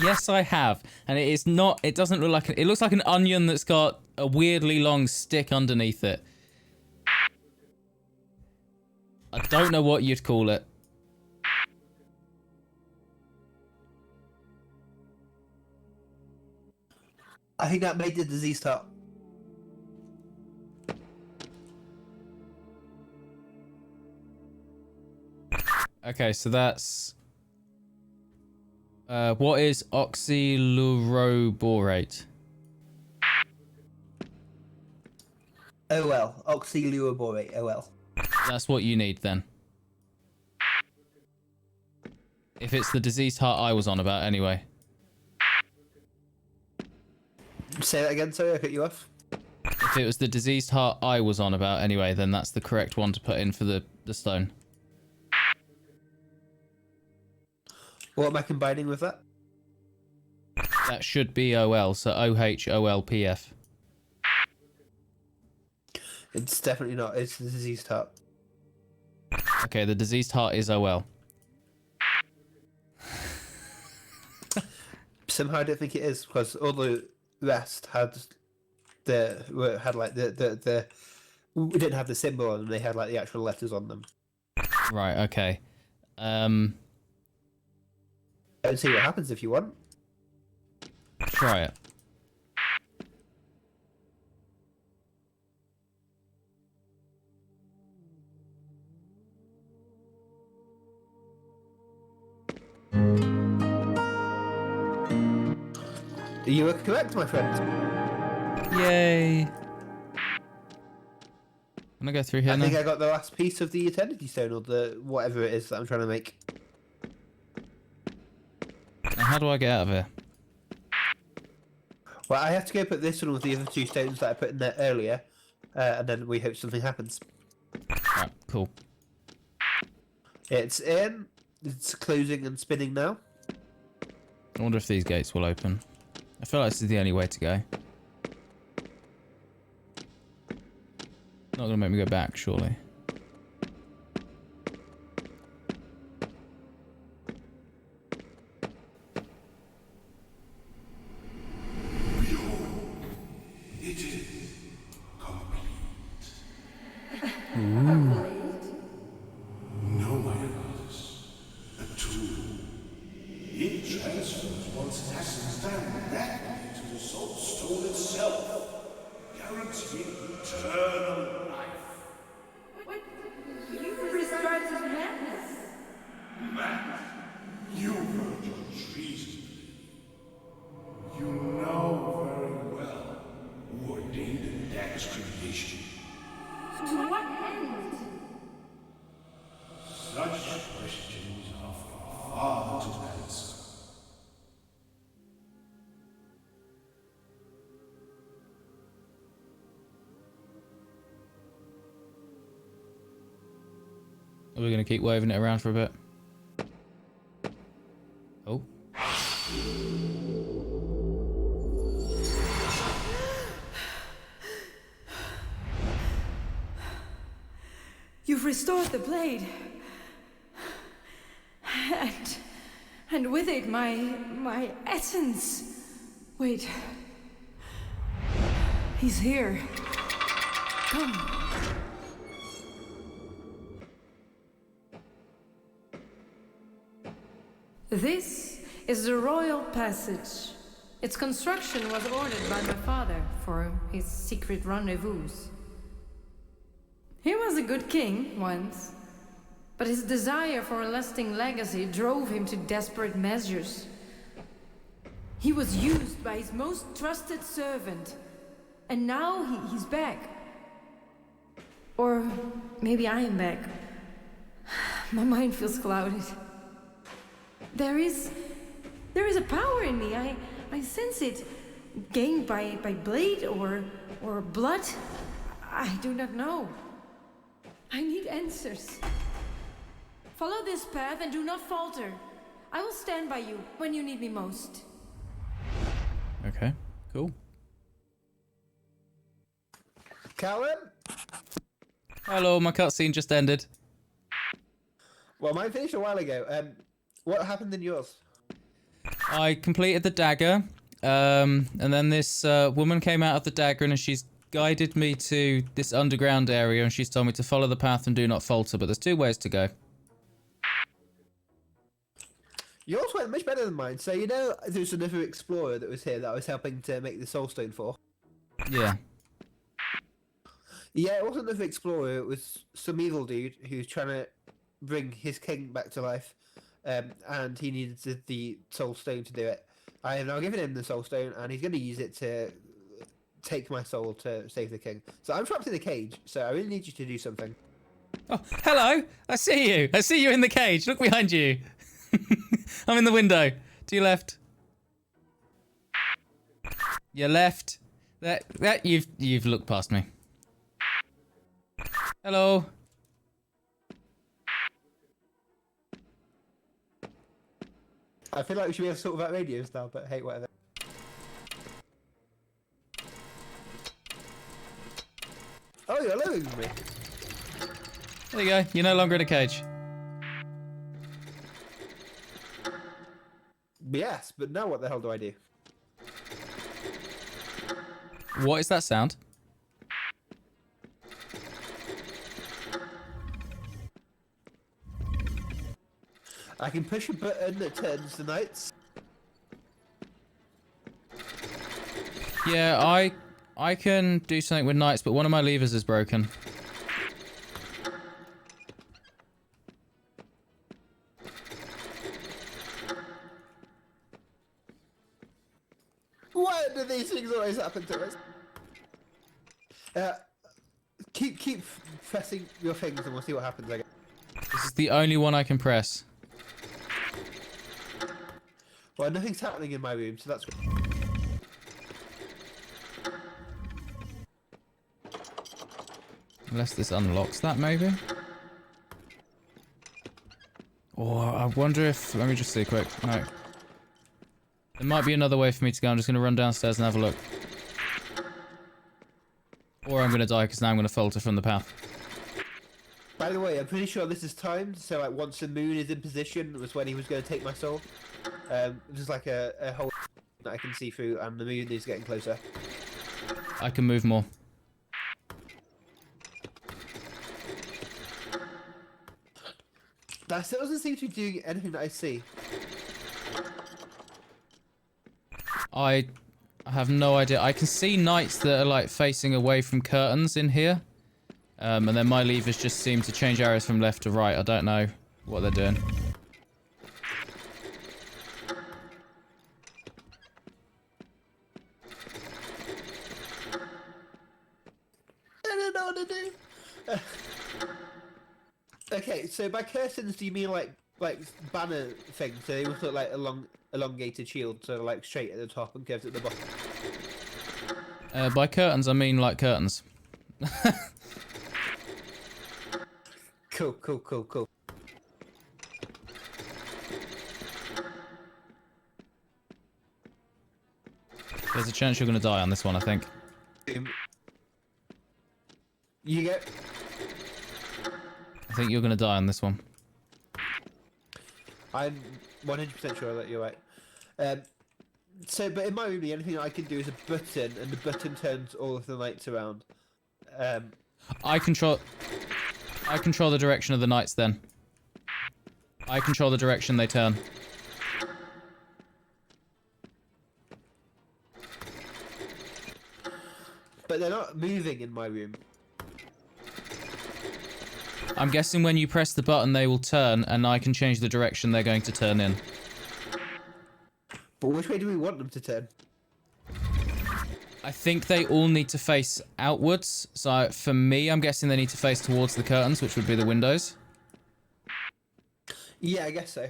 Yes, I have, and it is not. It doesn't look like. It looks like an onion that's got a weirdly long stick underneath it. I don't know what you'd call it. I think that made the disease start. Okay, so that's. What is oxyluroborate? OL. Oxyluroborate. OL. That's what you need then. If it's the diseased heart I was on about, anyway. Say that again, sorry, I cut you off. If it was the diseased heart I was on about, anyway, then that's the correct one to put in for the stone. What am I combining with that? That should be OL, so OHOLPF. It's definitely not. It's the diseased heart. Okay, the diseased heart is OL. Somehow I don't think it is, because all the rest had we didn't have the symbol on them. They had like the actual letters on them. Right. Okay. Let's see what happens if you want. Try it. You were correct, my friend. Yay! Can I go through here I now? think I got the last piece of the eternity stone, or the whatever it is that I'm trying to make. Now, how do I get out of here? Well, I have to go put this one with the other 2 stones that I put in there earlier, and then we hope something happens. Right, cool. It's in. It's closing and spinning now. I wonder if these gates will open. I feel like this is the only way to go. Not gonna make me go back, surely. Are we gonna keep waving it around for a bit? Oh. restored the blade. And with it my essence. Wait. He's here. Come. This is the royal passage. Its construction was ordered by my father for his secret rendezvous. He was a good king once, but his desire for a lasting legacy drove him to desperate measures. He was used by his most trusted servant, and now he's back. Or maybe I am back. My mind feels clouded. There is a power in me. I sense it. Gained by blade or blood? I do not know. I need answers. Follow this path and do not falter. I will stand by you when you need me most. Okay, cool. Callum? Hello, my cutscene just ended. Well, mine finished a while ago. What happened in yours? I completed the dagger, and then this woman came out of the dagger and she's guided me to this underground area and she's told me to follow the path and do not falter, but there's 2 ways to go. Yours went much better than mine. So, you know, there's another explorer that was here that I was helping to make the soul stone for. Yeah. Yeah, it wasn't another explorer. It was some evil dude who's trying to bring his king back to life. And he needed the soul stone to do it. I have now given him the soul stone, and he's going to use it to take my soul to save the king. So I'm trapped in a cage, so I really need you to do something. Oh, hello! I see you! I see you in the cage! Look behind you! I'm in the window. To your left. Your left. That you've looked past me. Hello. I feel like we should be able to talk about radios now, but hey, whatever. Oh, you're lowering me. There you go. You're no longer in a cage. Yes, but now what the hell do I do? What is that sound? I can push a button that turns the lights. Yeah, I can do something with knights, but one of my levers is broken. Why do these things always happen to us? Keep pressing your things and we'll see what happens, I guess. This is the only one I can press. Well, nothing's happening in my room, so that's good. Unless this unlocks that, maybe? Oh, I wonder if... Let me just see quick. No. There might be another way for me to go. I'm just going to run downstairs and have a look. Or I'm going to die because now I'm going to falter from the path. By the way, I'm pretty sure this is timed, so like once the moon is in position was when he was going to take my soul. Just like a hole that I can see through, and the moon is getting closer. I can move more. That still doesn't seem to be doing anything that I see. I have no idea. I can see knights that are like facing away from curtains in here. And then my levers just seem to change arrows from left to right. I don't know what they're doing. I don't know what to do. Okay, so by curtains do you mean like banner things? So they must look like elongated shield, so like straight at the top and curved at the bottom. By curtains, I mean like curtains. Cool. There's a chance you're going to die on this one, I think. You get. I I think you're gonna die on this one. I'm 100% sure that you're right. So, but in my room, the only thing I can do is a button, and the button turns all of the lights around. I control the direction of the knights then. I control the direction they turn. But they're not moving in my room. I'm guessing when you press the button they will turn and I can change the direction they're going to turn in. But which way do we want them to turn? I think they all need to face outwards. So for me, I'm guessing they need to face towards the curtains, which would be the windows. Yeah, I guess so.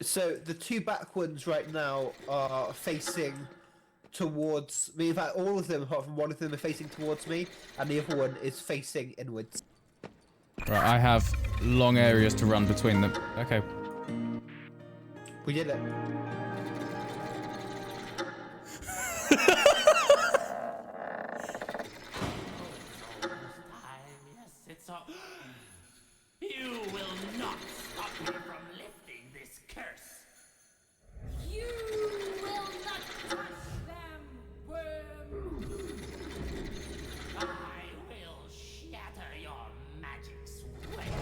So the two back ones right now are facing towards me. In fact, all of them, apart from one of them, are facing towards me, and the other one is facing inwards. Right, I have long areas to run between them. Okay. We did it. It's all... You will not stop me from lifting this curse. You will not touch them, worm. I will shatter your magic switch.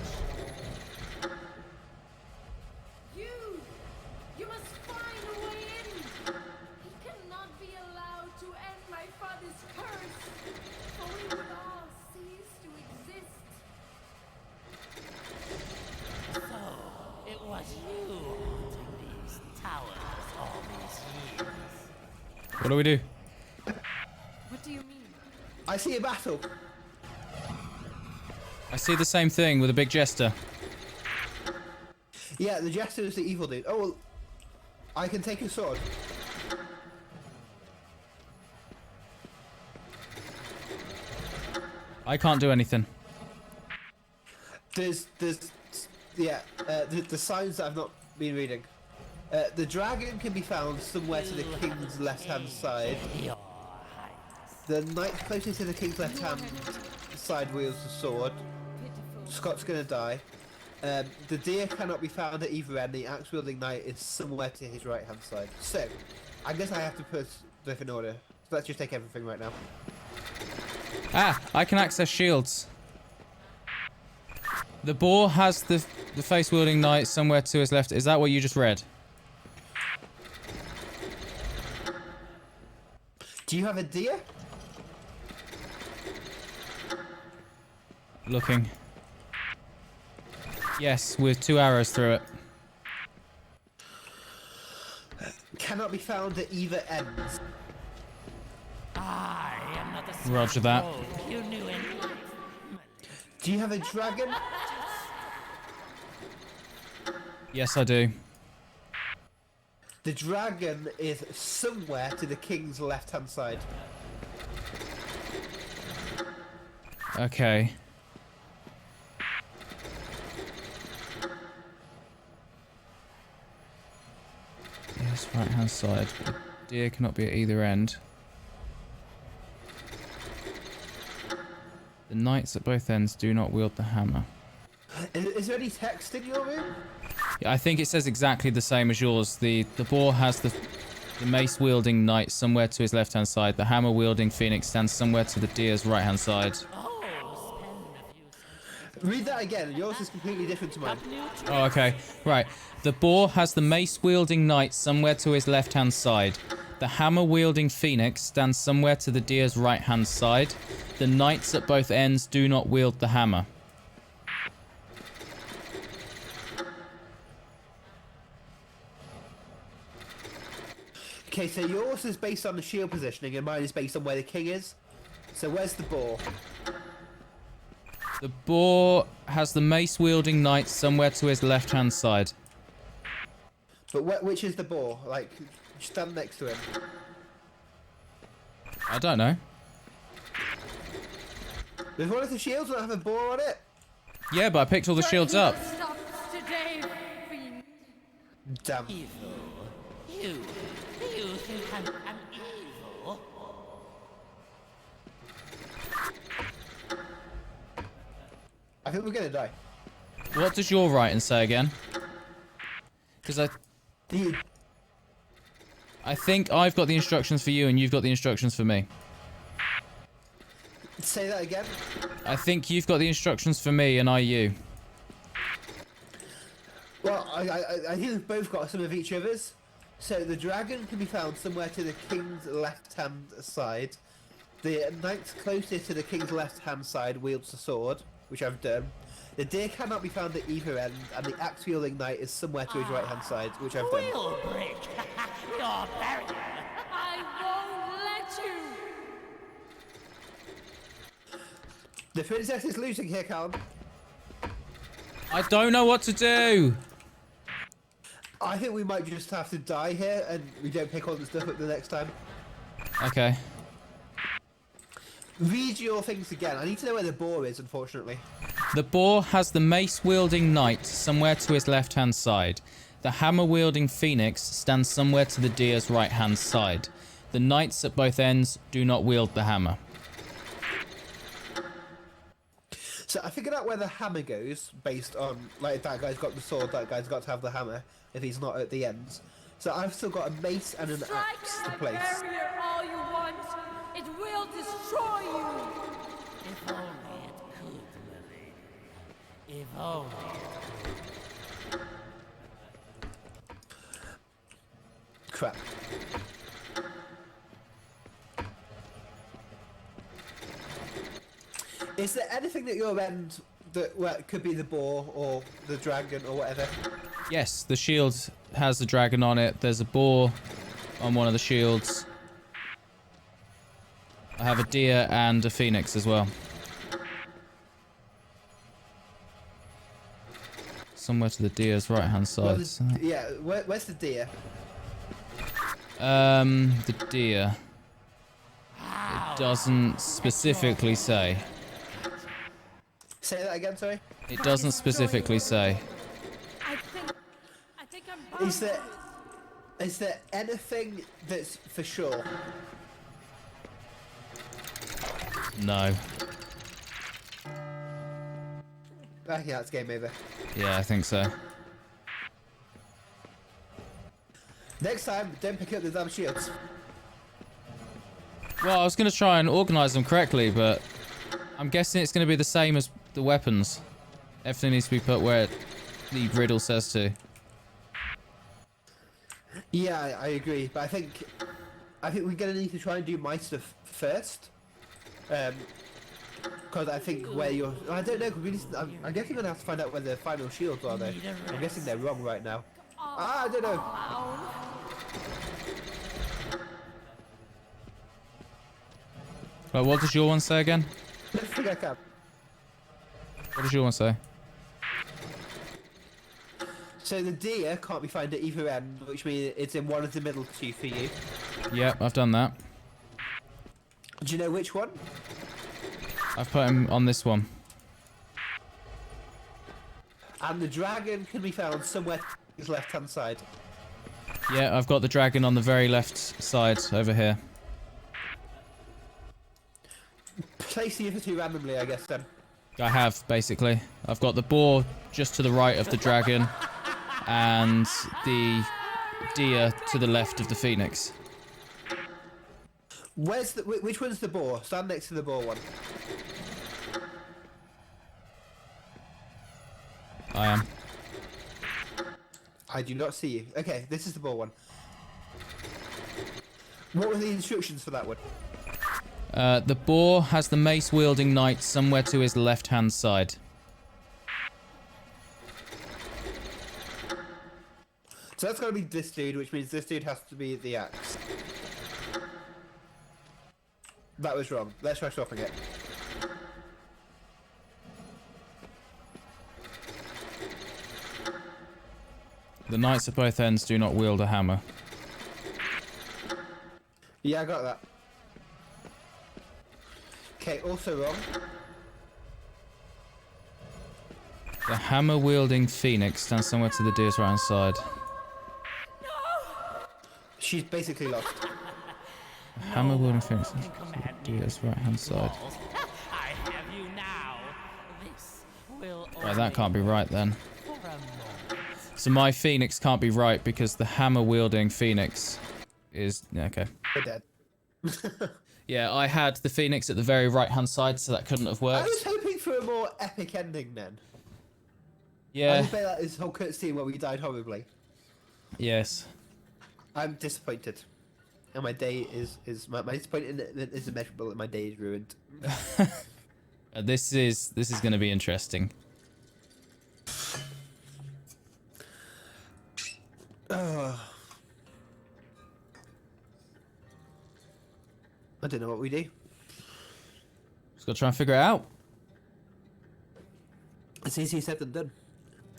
You must find a way in. He cannot be allowed to end my father's curse, for we would all cease to exist. So, it was you haunting these towers all these years. What do we do? What do you mean? I see a battle. I see the same thing with a big jester. Yeah, the jester is the evil dude. Oh, well, I can take a sword. I can't do anything. The signs that I've not been reading. The dragon can be found somewhere to the king's left-hand side. Your The knight closest to the king's left-hand side wields the sword. Pitiful. Scott's gonna die. The deer cannot be found at either end. The axe-wielding knight is somewhere to his right-hand side. So, I guess I have to put stuff in order. So let's just take everything right now. Ah, I can access shields. The boar has the face-wielding knight somewhere to his left. Is that what you just read? Do you have a deer? Looking. Yes, with 2 arrows through it. Cannot be found at either ends. I am not the Roger that. rogue you knew in life. Do you have a dragon? Yes, I do. The dragon is somewhere to the king's left-hand side. Okay. Yes, right-hand side. The deer cannot be at either end. The knights at both ends do not wield the hammer. Is there any text in your room? Yeah, I think it says exactly the same as yours. The boar has the mace-wielding knight somewhere to his left-hand side. The hammer-wielding phoenix stands somewhere to the deer's right-hand side. Oh, spend a few Read that again. Yours is completely different to mine. Oh, okay. Right. The boar has the mace-wielding knight somewhere to his left-hand side. The hammer-wielding phoenix stands somewhere to the deer's right-hand side. The knights at both ends do not wield the hammer. Okay, so yours is based on the shield positioning and mine is based on where the king is. So where's the boar? The boar has the mace-wielding knight somewhere to his left-hand side. But which is the boar? Like, stand next to him. I don't know. Does one of the shields not have a boar on it? Yeah, but I picked all the shields up. Stop today, fiend. Damn. evil. You think I'm evil? I think we're gonna die. What does your writing say again? Because The I think I've got the instructions for you and you've got the instructions for me. say that again. I think you've got the instructions for me and I you. Well, I think we've both got some of each other's. So the dragon can be found somewhere to the king's left-hand side. The knight closest to the king's left-hand side wields the sword, which I've done. The deer cannot be found at either end, and the axe-wielding knight is somewhere to his right-hand side, which I've done. We'll break your barrier. I won't let you. The princess is losing here, Callum. I don't know what to do. I think we might just have to die here, and we don't pick all the stuff up the next time. Okay. Read your things again. I need to know where the boar is, unfortunately. The boar has the mace-wielding knight somewhere to his left-hand side. The hammer-wielding phoenix stands somewhere to the deer's right-hand side. The knights at both ends do not wield the hammer. So I figured out where the hammer goes, based on, like, that guy's got the sword, that guy's got to have the hammer, if he's not at the ends. So I've still got a mace and an axe to place. Barrier all you want. It will destroy you. If only it could, Lily. If only. Crap. Is there anything at your end that could be the boar or the dragon or whatever? Yes, the shield has the dragon on it. There's a boar on one of the shields. I have a deer and a phoenix as well. Somewhere to the deer's right-hand side. Yeah, where's the deer? The deer. It doesn't specifically say. Say that again, sorry. It doesn't specifically say. I think I'm Is there anything that's for sure? No. Yeah, that's game over. Yeah, I think so. Next time, don't pick up the damn shields. Well, I was going to try and organise them correctly, but I'm guessing it's going to be the same as the weapons. Everything needs to be put where the riddle says to. Yeah, I agree, but I think we're gonna need to try and do my stuff first. Because I think where you're, I don't know. I'm guessing we're gonna have to find out where the final shields are. Though I'm guessing they're wrong right now. I don't know. Right, what does your one say again? Let's figure it out. What does your one say? So the deer can't be found at either end, which means it's in one of the middle two for you. Yep, I've done that. Do you know which one? I've put him on this one. And the dragon can be found somewhere to his left-hand side. Yeah, I've got the dragon on the very left side over here. Place the other two randomly, I guess, then. I have, basically. I've got the boar just to the right of the dragon and the deer to the left of the phoenix. Which one's the boar? Stand next to the boar one. I am. I do not see you. Okay, this is the boar one. What were the instructions for that one? The boar has the mace-wielding knight somewhere to his left-hand side. So that's got to be this dude, which means this dude has to be the axe. That was wrong. Let's try swapping it. The knights at both ends do not wield a hammer. Yeah, I got that. Okay, also wrong. The hammer-wielding phoenix stands somewhere to the deer's right-hand side. She's basically lost. The hammer-wielding phoenix stands to the deer's right-hand side. I have you now. This will Right, that can't be right then. for a moment. So my phoenix can't be right because the hammer wielding phoenix is yeah, okay. We're dead. Yeah, I had the phoenix at the very right hand side, so that couldn't have I worked. was hoping for a more epic ending then. I Yeah. just bet that is whole cutscene where we died horribly. Yes. I'm disappointed. And my day is my disappointment is immeasurable and my day is ruined. This is going to be interesting. I don't know what we do. Just got to try and figure it out. It's easier said than done.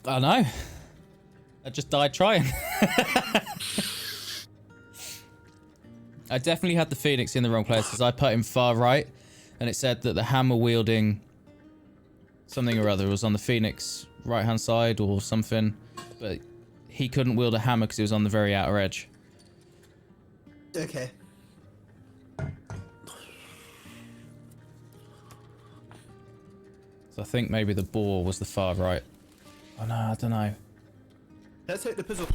I know. I just died trying. I definitely had the phoenix in the wrong place because I put him far right, and it said that the hammer wielding something or other was on the phoenix right hand side or something, but he couldn't wield a hammer because he was on the very outer edge. Okay. So I think maybe the boar was the far right. Oh no, I don't know. Let's hit the puzzle.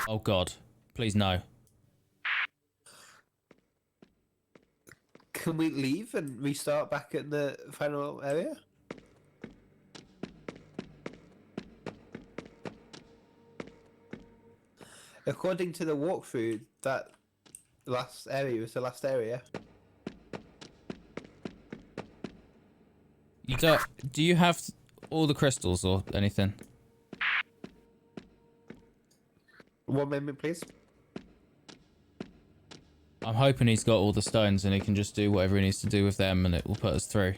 Oh god. Please no. Can we leave and restart back at the final area? According to the walkthrough, that last area was the last area. You don't... Do you have all the crystals or anything? 1 moment, please. I'm hoping he's got all the stones and he can just do whatever he needs to do with them and it will put us through.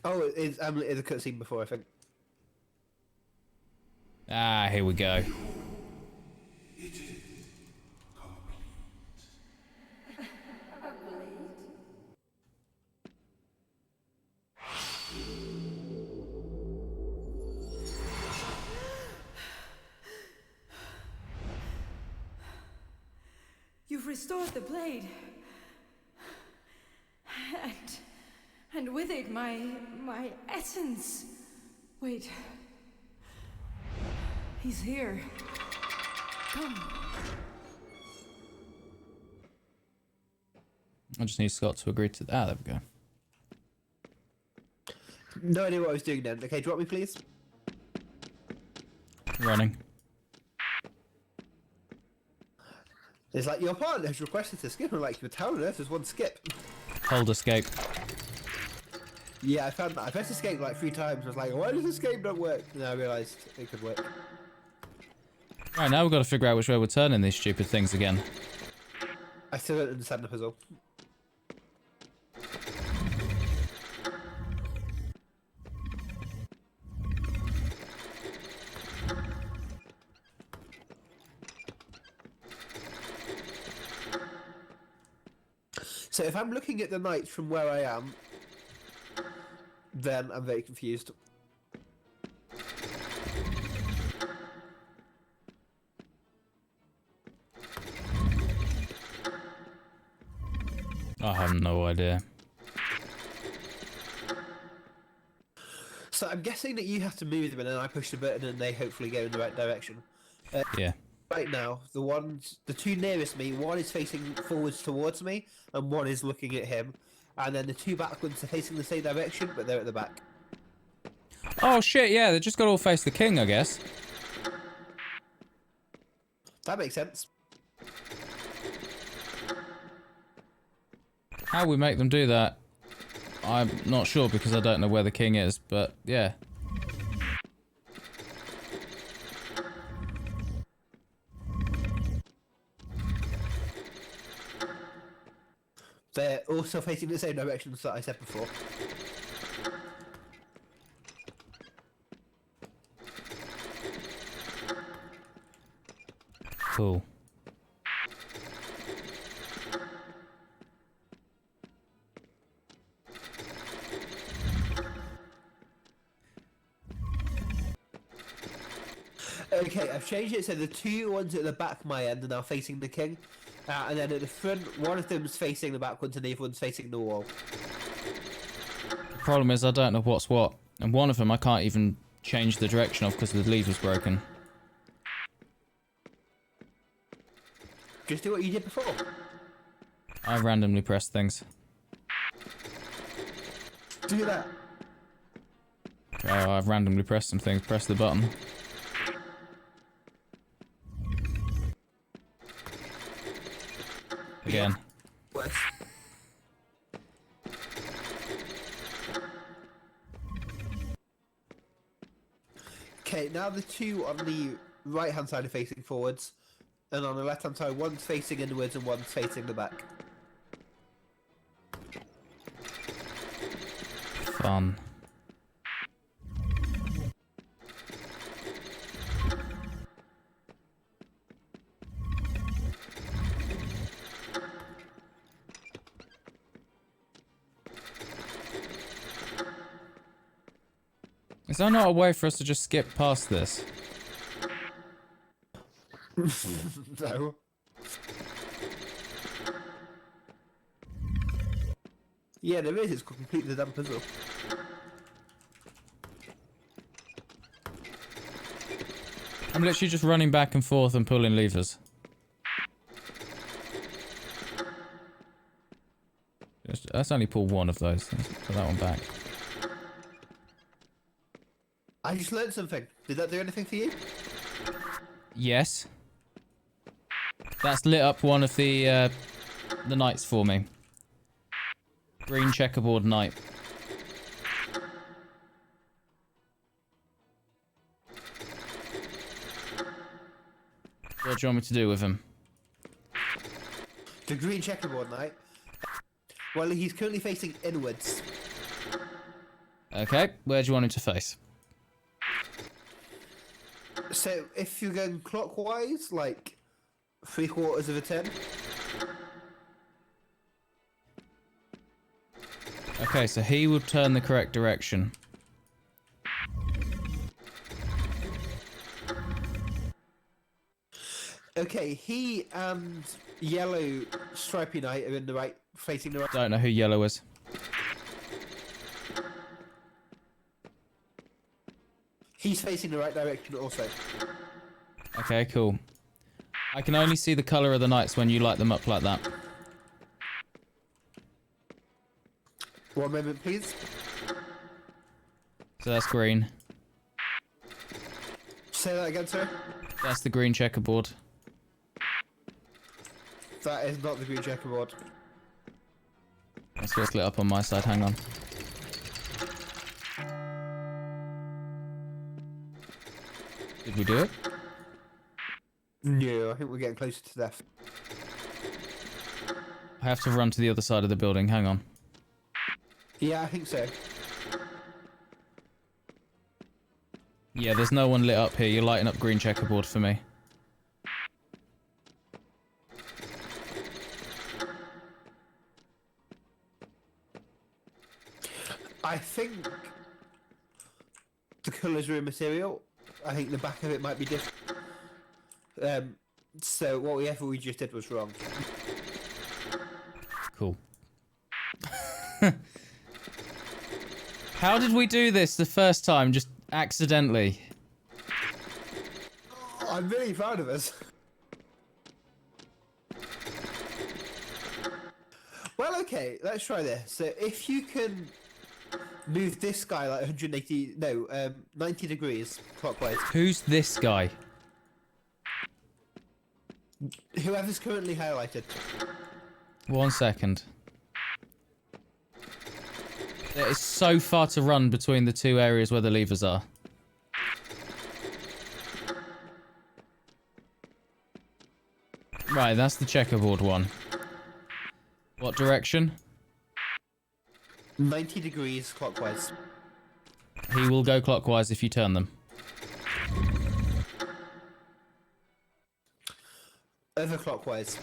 Oh, it's a cutscene before, I think. Ah, here we go. You've restored the blade. And with it my essence. Wait. He's here. Come. I just need Scott to agree to that. Ah, there we go. No idea what I was doing then. Okay, drop me, please. Running. It's like your partner has requested to skip, and like your town earth, there's one skip. Hold escape. Yeah, I found that. I pressed escape like 3 times. I was like, why does escape not work? And I realised it could work. Right, now we've got to figure out which way we're turning these stupid things again. I still don't understand the puzzle. So if I'm looking at the night from where I am, then I'm very confused. I have no idea. So I'm guessing that you have to move them and then I push the button and they hopefully go in the right direction. Yeah. Right now, the 2 nearest me, one is facing forwards towards me and one is looking at him. And then the 2 back ones are facing the same direction, but they're at the back. Oh shit, yeah, they just got to all face the king, I guess. That makes sense. How we make them do that, I'm not sure because I don't know where the king is, but yeah. They're also facing the same directions that I said before. Cool. Okay, I've changed it so the 2 ones at the back my end are now facing the king. And then at the front, one of them's facing the back ones and the other one's facing the wall. Problem is, I don't know what's what. And one of them I can't even change the direction of because the lever's broken. Just do what you did before. I randomly press things. Do that. Oh, I've randomly pressed some things. Press the button. Again. Worse. Okay, now the two on the right hand side are facing forwards, and on the left hand side, one's facing inwards and one's facing the back. Fun. Is there not a way for us to just skip past this? No. Yeah, there is. It's completely the damn puzzle. I'm literally just running back and forth and pulling levers. Let's only pull one of those. Let's put that one back. I just learned something. Did that do anything for you? Yes. That's lit up one of the knights for me. Green checkerboard knight. What do you want me to do with him? The green checkerboard knight. Well, he's currently facing inwards. Okay, where do you want him to face? So, if you're going clockwise, like 3/4 of a turn. Okay, so he would turn the correct direction. Okay, he and yellow stripy knight are in the right, facing the right. Don't know who yellow is. He's facing the right direction also. Okay, cool. I can only see the colour of the knights when you light them up like that. One moment, please. So that's green. Say that again, sir. That's the green checkerboard. That is not the green checkerboard. That's what's lit up on my side, hang on. Did we do it? No, I think we're getting closer to death. I have to run to the other side of the building, hang on. Yeah, I think so. Yeah, there's no one lit up here. You're lighting up green checkerboard for me. I think the colours are immaterial. I think the back of it might be different. So whatever we just did was wrong. Cool. How did we do this the first time? Just accidentally. I'm really proud of us. Well, okay, let's try this. So if you can move this guy like 90 degrees clockwise. Who's this guy? Whoever's currently highlighted. 1 second. There is so far to run between the two areas where the levers are. Right, that's the checkerboard one. What direction? 90 degrees clockwise. He will go clockwise if you turn them. Overclockwise.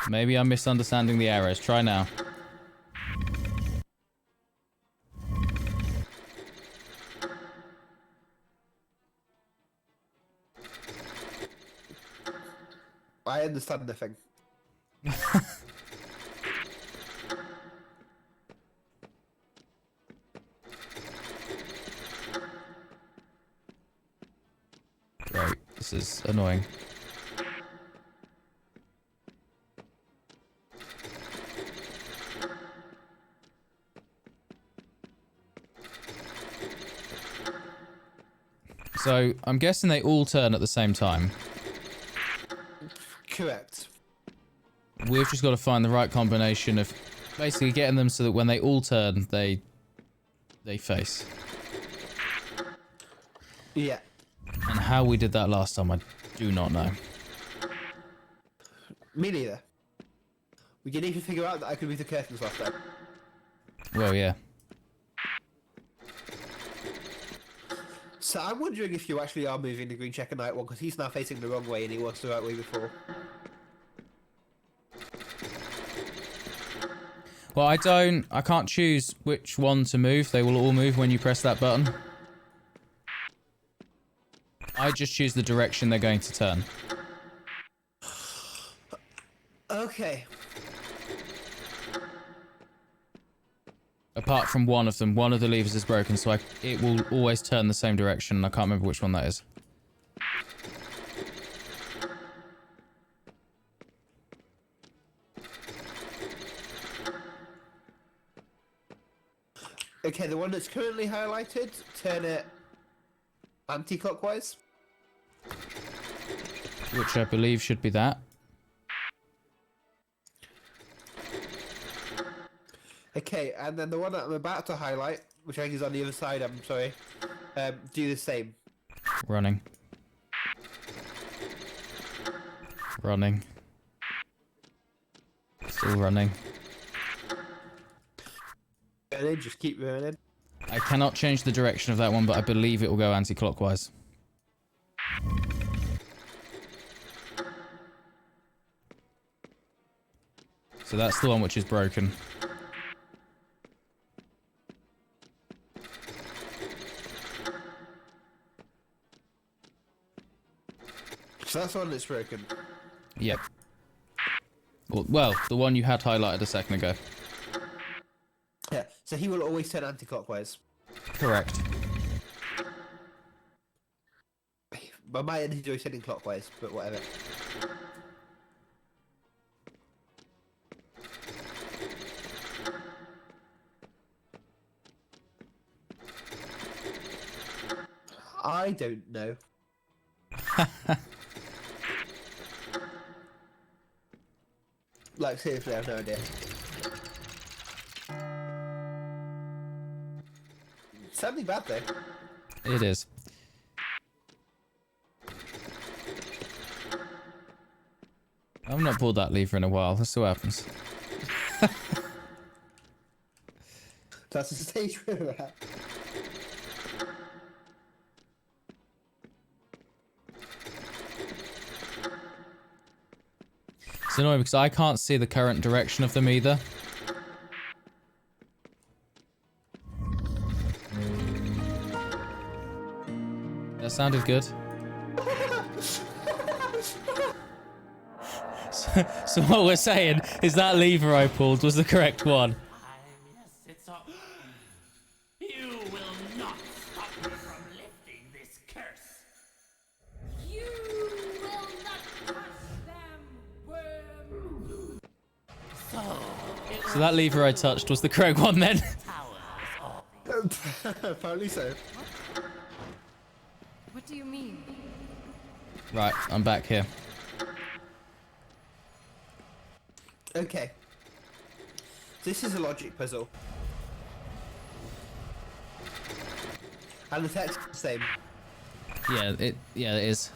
Maybe I'm misunderstanding the arrows. Try now. I understand nothing. This is annoying. So, I'm guessing they all turn at the same time. Correct. We've just got to find the right combination of basically getting them so that when they all turn, they face. Yeah. And how we did that last time, I do not know. Me neither. We didn't even figure out that I could move the curtains last time. Well, yeah. So I'm wondering if you actually are moving the green checker knight one, because he's now facing the wrong way and he was the right way before. Well, I can't choose which one to move. They will all move when you press that button. I just choose the direction they're going to turn. Okay. Apart from one of them. One of the levers is broken, so it will always turn the same direction, and I can't remember which one that is. Okay, the one that's currently highlighted, turn it anti-clockwise. Which I believe should be that. Okay, and then the one that I'm about to highlight, which I think is on the other side, I'm sorry, do the same. Running. Running. Still running. Running, just keep running. I cannot change the direction of that one, but I believe it will go anti-clockwise. So that's the one which is broken. So that's the one that's broken. Yep. Well, the one you had highlighted a second ago. Yeah, so he will always turn anti-clockwise. Correct. By my end, he's always turning clockwise, but whatever. I don't know. Like, seriously, I have no idea. Something bad, though. It is. I've not pulled that lever in a while. Let's see what happens. That's the stage we're at. It's annoying because I can't see the current direction of them either. That sounded good. So what we're saying is that lever I pulled was the correct one. Yes, it's all. You will not stop me from lifting this curse. You will not touch them, worm. So, So that lever I touched was the correct one then. tower is all. Apparently so. What do you mean? Right, I'm back here. Okay. This is a logic puzzle. And the text is the same. Yeah, it is.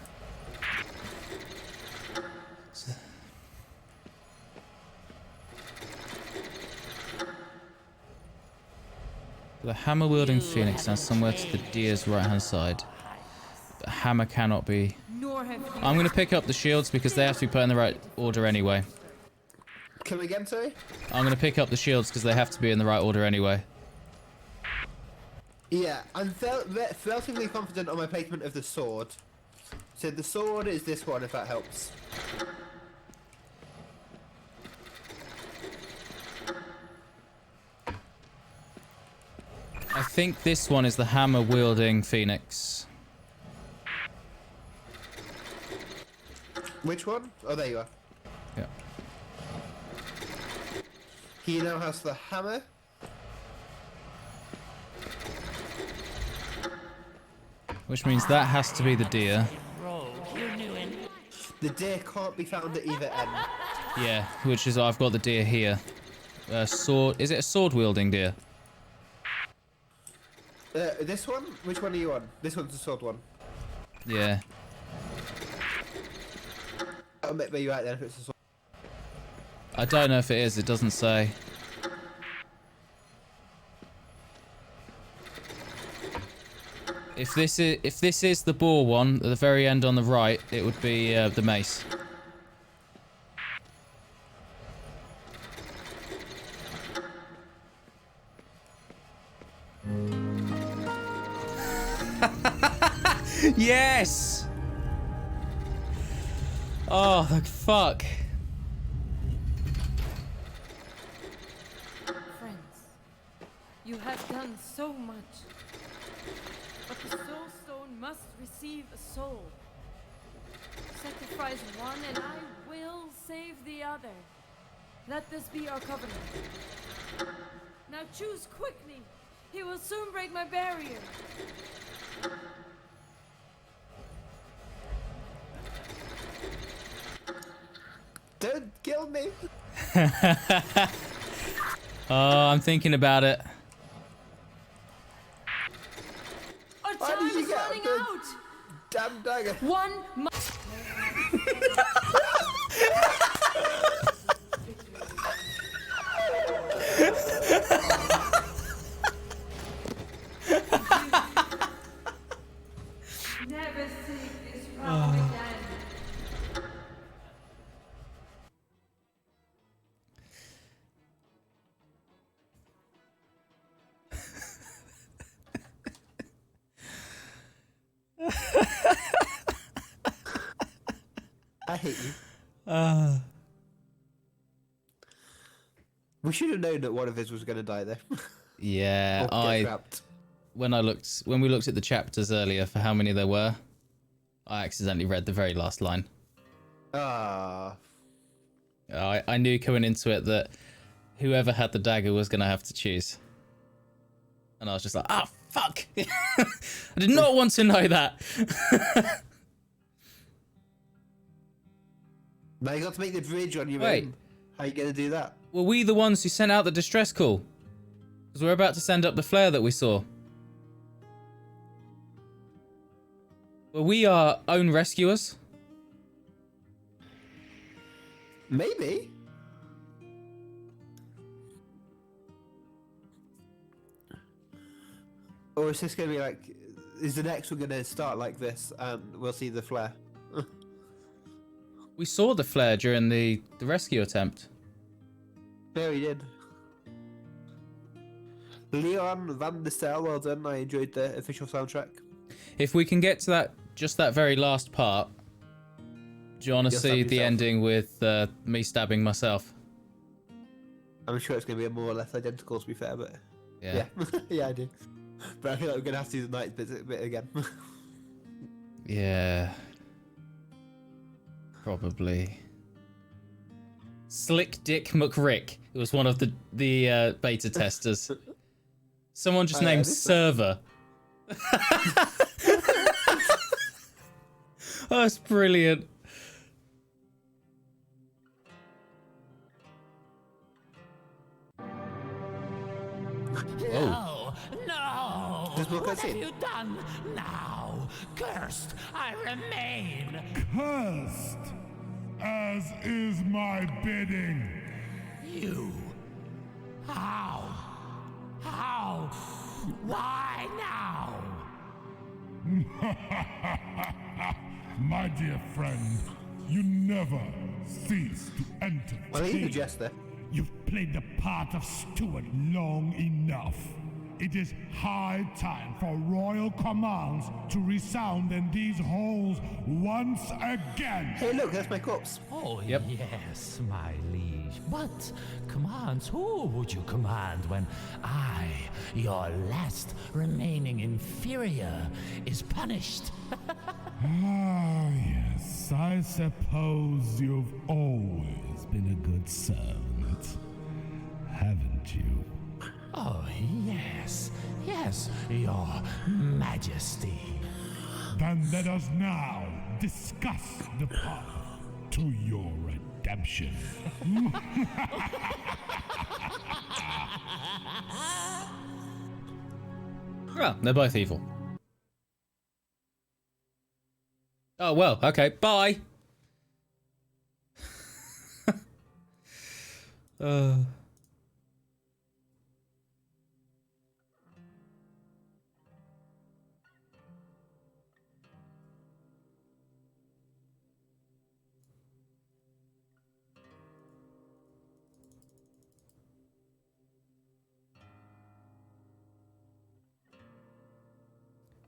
The hammer wielding phoenix stands somewhere to the deer's right hand side. The hammer cannot be. Nor have you. I'm going to pick up the shields because they have to be put in the right order anyway. Come again, sorry? I'm going to pick up the shields because they have to be in the right order anyway. Yeah, I'm relatively confident on my placement of the sword. So the sword is this one, if that helps. I think this one is the hammer wielding phoenix. Which one? Oh, there you are. Yeah. He now has the hammer. Which means that has to be the deer. Rogue, you knew it. The deer can't be found at either end. Yeah, which is I've got the deer here. Sword. Is it a sword wielding deer? This one? Which one are you on? This one's the sword one. Yeah. I'll admit where you're at then if it's the sword. I don't know if it is. It doesn't say. If this is the boar one at the very end on the right, it would be the mace. Yes! Oh, the fuck. Friends, you have done so much. But the soul stone must receive a soul. Sacrifice one and I will save the other. Let this be our covenant. Now choose quickly. He will soon break my barrier. Don't kill me! Oh, I'm thinking about it. Our Why time did you is get running the- out. Damn dagger! One Never seek this round again. I hate you. We should have known that one of us was going to die there. Yeah, Or get trapped. when we looked at the chapters earlier for how many there were, I accidentally read the very last line. Ah. I knew coming into it that whoever had the dagger was going to have to choose. And I was just like, ah, fuck! I did not want to know that! Now you got to make the bridge on your Wait. own. How you going to do that? Were we the ones who sent out the distress call? Because we're about to send up the flare that we saw. Were we our own rescuers? Maybe. Or is this going to be like... Is the next one going to start like this and we'll see the flare? We saw the flare during the rescue attempt. Yeah, we did. Leon Van der Stel, well done. I enjoyed the official soundtrack. If we can get to that, just that very last part, do you want to You'll see stab the yourself. ending with me stabbing myself? I'm sure it's going to be more or less identical, to be fair, but... Yeah. Yeah, yeah I do. But I feel like we're going to have to do the night bit again. Yeah. Probably. Slick Dick McRick. It was one of the beta testers. Someone just Oh, yeah, named this- Server. Oh, that's brilliant. No, no! There's more What have cutscene. you done now? Cursed I remain! Cursed, as is my bidding. You! How? How? Why now? My dear friend, you never cease to entertain. Well, he's a jester. You've played the part of steward long enough. It is high time for royal commands to resound in these halls once again. Hey, look, that's my corpse. Oh, Yep. yes, my liege. But commands, who would you command when I, your last remaining inferior, is punished? Ah, yes. Yes, I suppose you've always been a good servant, haven't you? Oh, yes, yes, your majesty. Then let us now discuss the path to your redemption. Well, they're both evil. Oh, well, okay, bye.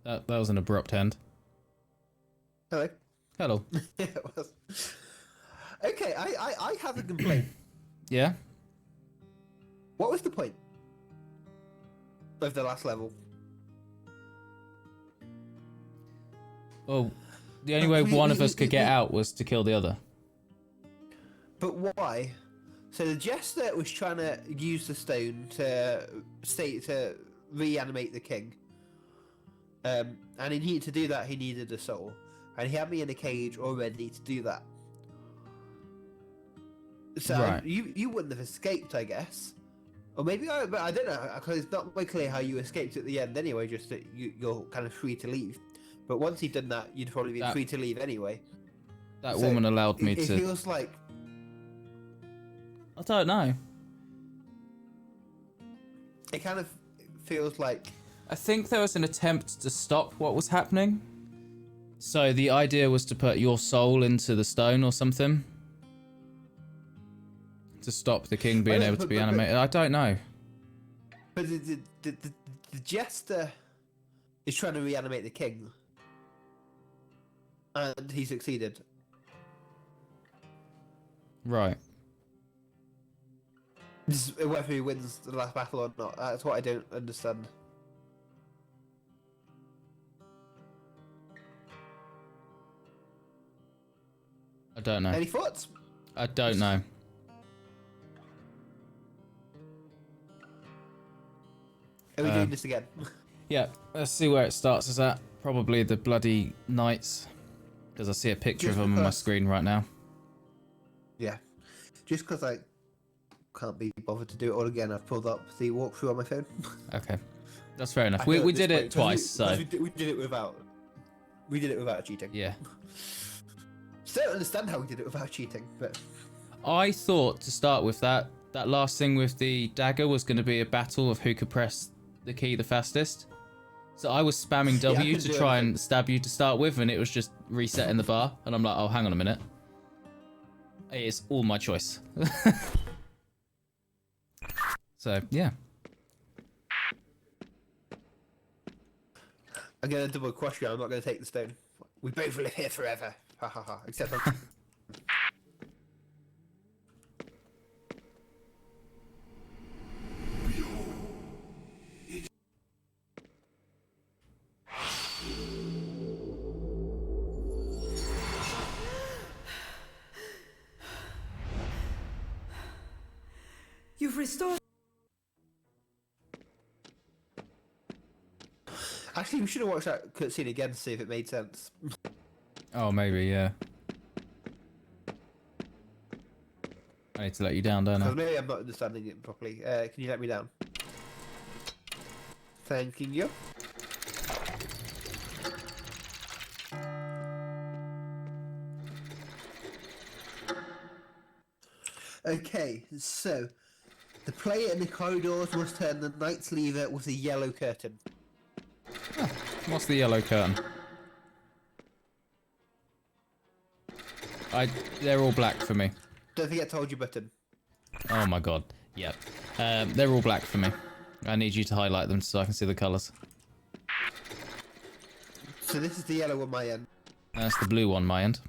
That was an abrupt end. Hello. Hello. It was. Okay, I have a complaint. Yeah? What was the point of the last level? Well, the only way one of us could get out was to kill the other. But why? So the jester was trying to use the stone to reanimate the king. And he needed to do that, he needed a soul. And he had me in a cage already to do that. So Right. you wouldn't have escaped, I guess. Or maybe but I don't know, because it's not very clear how you escaped at the end anyway, just that you're kind of free to leave. But once he'd done that, you'd probably be free to leave anyway. That woman allowed me it to... feels like... I don't know. It kind of feels like... I think there was an attempt to stop what was happening. So the idea was to put your soul into the stone or something. To stop the king being able to be animated. I don't know. But the jester is trying to reanimate the king. And he succeeded. Right. Whether he wins the last battle or not, that's what I don't understand. I don't know. Any thoughts? I don't know. Are we doing this again? Yeah, let's see where it starts us at. Probably the bloody knights. Because I see a picture of them on my screen right now. Yeah. Just because I can't be bothered to do it all again, I've pulled up the walkthrough on my phone. Okay. That's fair enough. We did it twice, so... We did it without... We did it without cheating. Yeah. Still don't understand how we did it without cheating, but... I thought, to start with, that last thing with the dagger was going to be a battle of who could press the key the fastest. So I was spamming W to try and stab you to start with, and it was just resetting the bar. And I'm like, oh, hang on a minute. It's all my choice. So, yeah. I'm going to double cross you, I'm not going to take the stone. We both live here forever. Ha ha ha. Except I'm... You've restored. Actually, we should have watched that cutscene again to see if it made sense. Oh, maybe, yeah. I need to let you down, don't I? Because maybe I'm not understanding it properly. Can you let me down? Thanking you. Okay, so the player in the corridors must turn the knight's lever with a yellow curtain. Oh, what's the yellow curtain? They're all black for me. Don't forget to hold your button. Oh my god. Yep. They're all black for me. I need you to highlight them so I can see the colours. So this is the yellow on my end. That's the blue one, my end.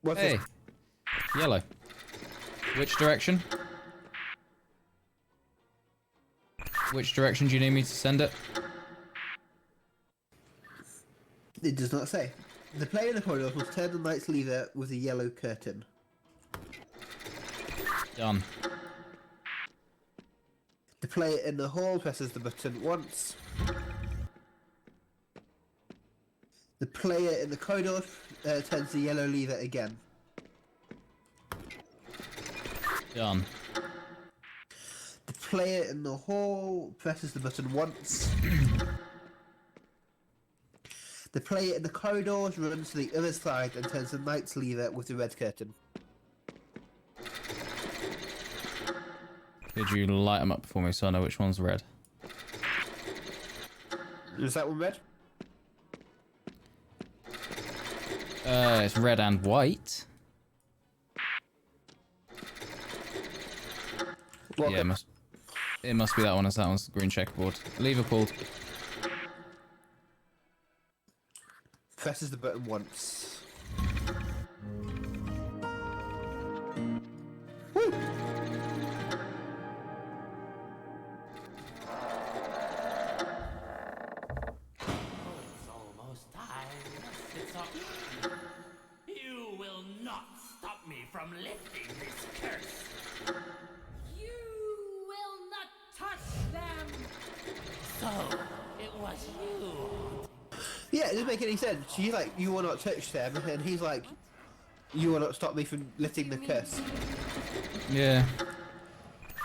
What's Hey. this? Yellow. Which direction? Which direction do you need me to send it? It does not say. The player in the corridor must turn the knight's lever with a yellow curtain. Done. The player in the hall presses the button once. The player in the corridor turns the yellow lever again. Done. The player in the hall presses the button once. The player in the corridors runs to the other side and turns the knight's lever with the red curtain. Could you light them up for me so I know which one's red? Is that one red? It's red and white. What? Yeah, it must be that one, as that one's green checkerboard. Lever pulled. Presses the button once. Woo! It's almost time. It's all... You will not stop me from lifting this curse. You will not touch them! So, it was you. Yeah, it doesn't make any sense. She's like, you will not touch them, and he's like, you will not stop me from lifting the curse. Yeah.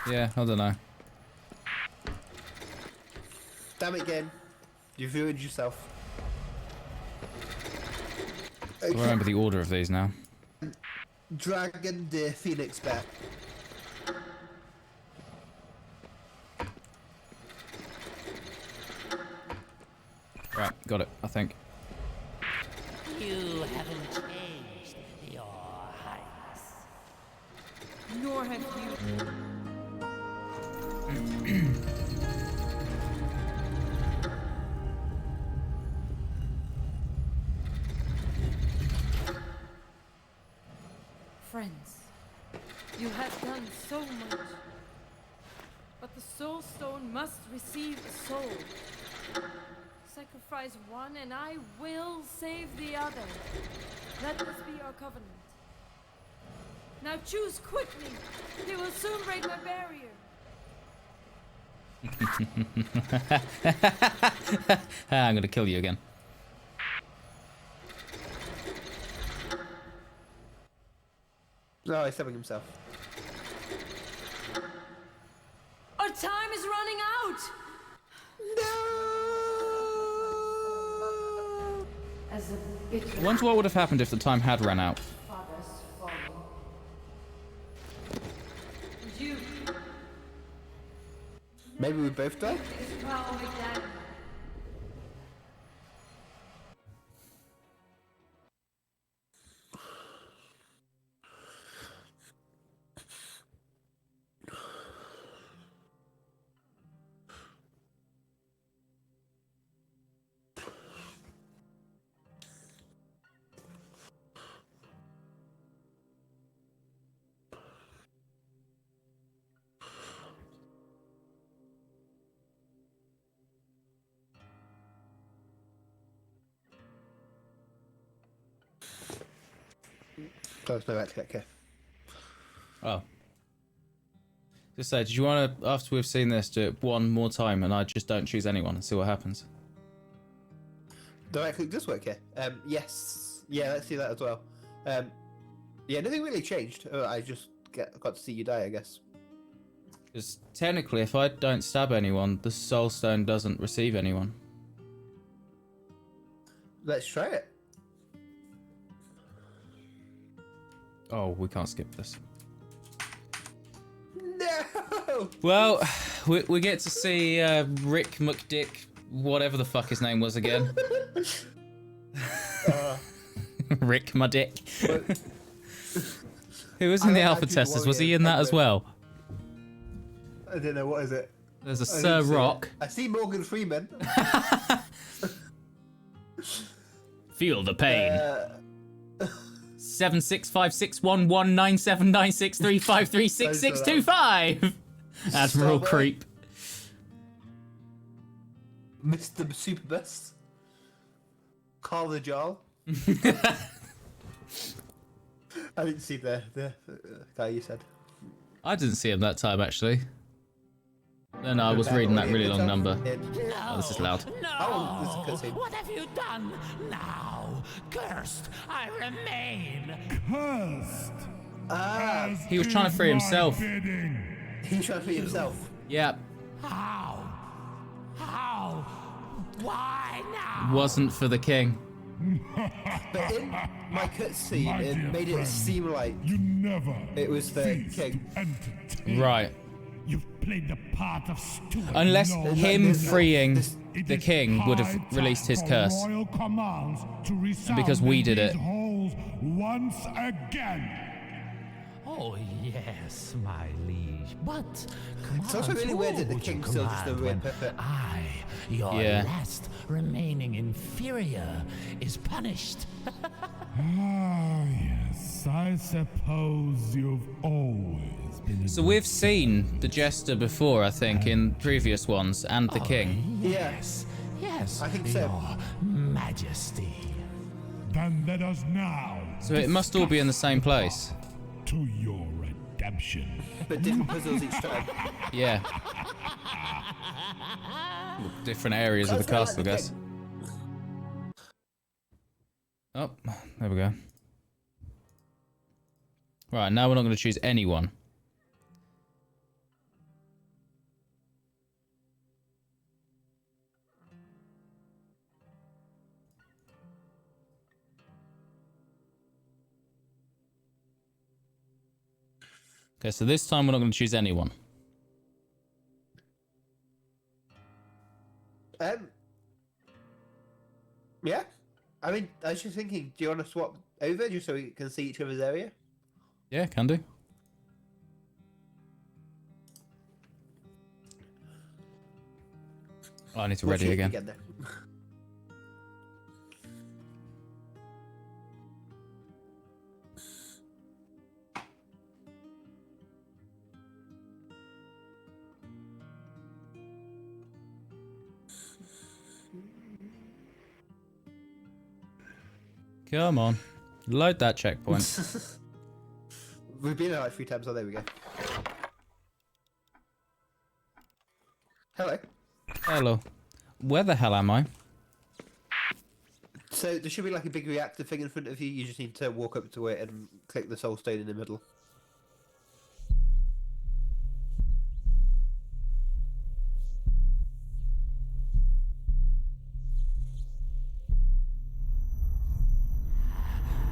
Yeah, I don't know. Damn it, game. You've ruined yourself. I remember the order of these now. Dragon the Phoenix Bear. Right, got it, I think. You haven't changed, Your Highness. Nor have you. Friends, you have done so much. But the Soul Stone must receive a soul. Sacrifice one and I will save the other. Let this be our covenant. Now choose quickly. He will soon break my barrier. I'm gonna kill you again. No, he's stabbing himself. Our time is running out! As a bitter I wonder what would have happened if the time had run out. father's folly. And you, Maybe we both die? is power again. There's no right to get care. Oh. Just say, did you want to, after we've seen this, do it one more time and I just don't choose anyone and see what happens? The right click does work here. Yes. Yeah, let's do that as well. Yeah, nothing really changed. I just got to see you die, I guess. Because technically, if I don't stab anyone, the Soul Stone doesn't receive anyone. Let's try it. Oh, we can't skip this. No! Well, we get to see Rick McDick, whatever the fuck his name was again. Rick McDick. Who was in the alpha testers? Was he in that as well? I don't know, what is it? There's a Sir Rock. I see Morgan Freeman. Feel the pain. 765611979635366625. Admiral Stop it. Creep. Mr. Superbus. Carl the Jarl. I didn't see the guy you said. I didn't see him that time, actually. No, I was reading that really long number. Oh, this is loud. No! This is a cutscene. What have you done? Now, cursed, I remain. Cursed. As He was trying to is free my himself. bidding. He's trying to free himself. Yeah, How? How? Why now? wasn't for the king. But in my cutscene, My it dear made it friend, seem like You never it was the cease king. to entertain. Right. You've played the part of Stuart. Unless long him enough. freeing It the is king would have high released time his for curse. royal commands to resound because we in did these it. halls once again. Oh, yes, my liege. But It's also really weird that the king's still just a weird puppet. I, your Yeah. last remaining inferior, is punished. Ah, yes. I suppose you've always been. So we've seen the jester before, I think, in previous ones, and the king. Yes, yes, I think so. Your Majesty. Then let us now. So it must all be in the same place. To your redemption. But different puzzles each time. Yeah. Different areas of the That's castle, I why I like guess. Oh, there we go. Right, now we're not going to choose anyone. Okay, so this time we're not going to choose anyone. Yeah. I mean, I was just thinking, do you want to swap over just so we can see each other's area? Yeah, can do. Oh, I need to We'll ready shoot again. together. Come on. Load that checkpoint. We've been there like 3 times. Oh, there we go. Hello. Hello. Where the hell am I? So there should be like a big reactor thing in front of you. You just need to walk up to it and click the soul stone in the middle.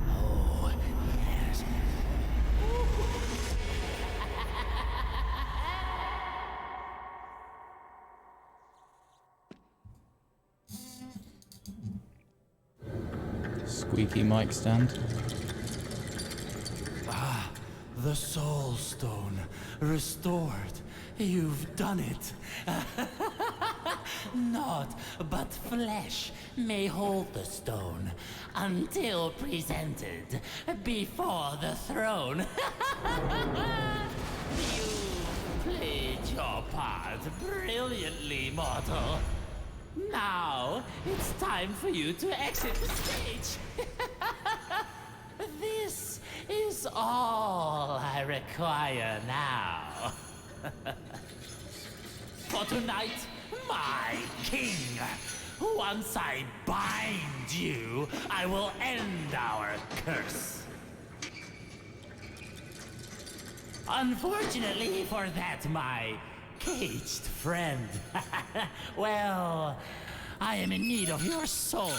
Oh, yes. Squeaky mic stand. The Soul Stone restored. You've done it. Naught but flesh may hold the stone until presented before the throne. You played your part brilliantly, mortal. Now it's time for you to exit the stage. This is all I require now. For tonight, my king. Once I bind you, I will end our curse. Unfortunately for that, my caged friend. Well, I am in need of your soul.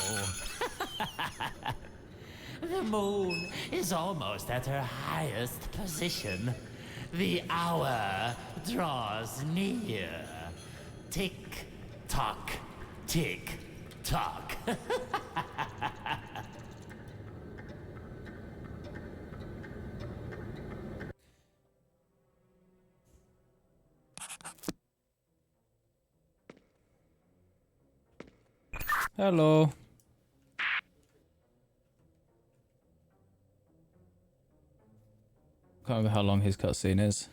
The moon is almost at her highest position. The hour draws near. Tick tock, tick tock. Hello. Can't remember how long his cutscene is.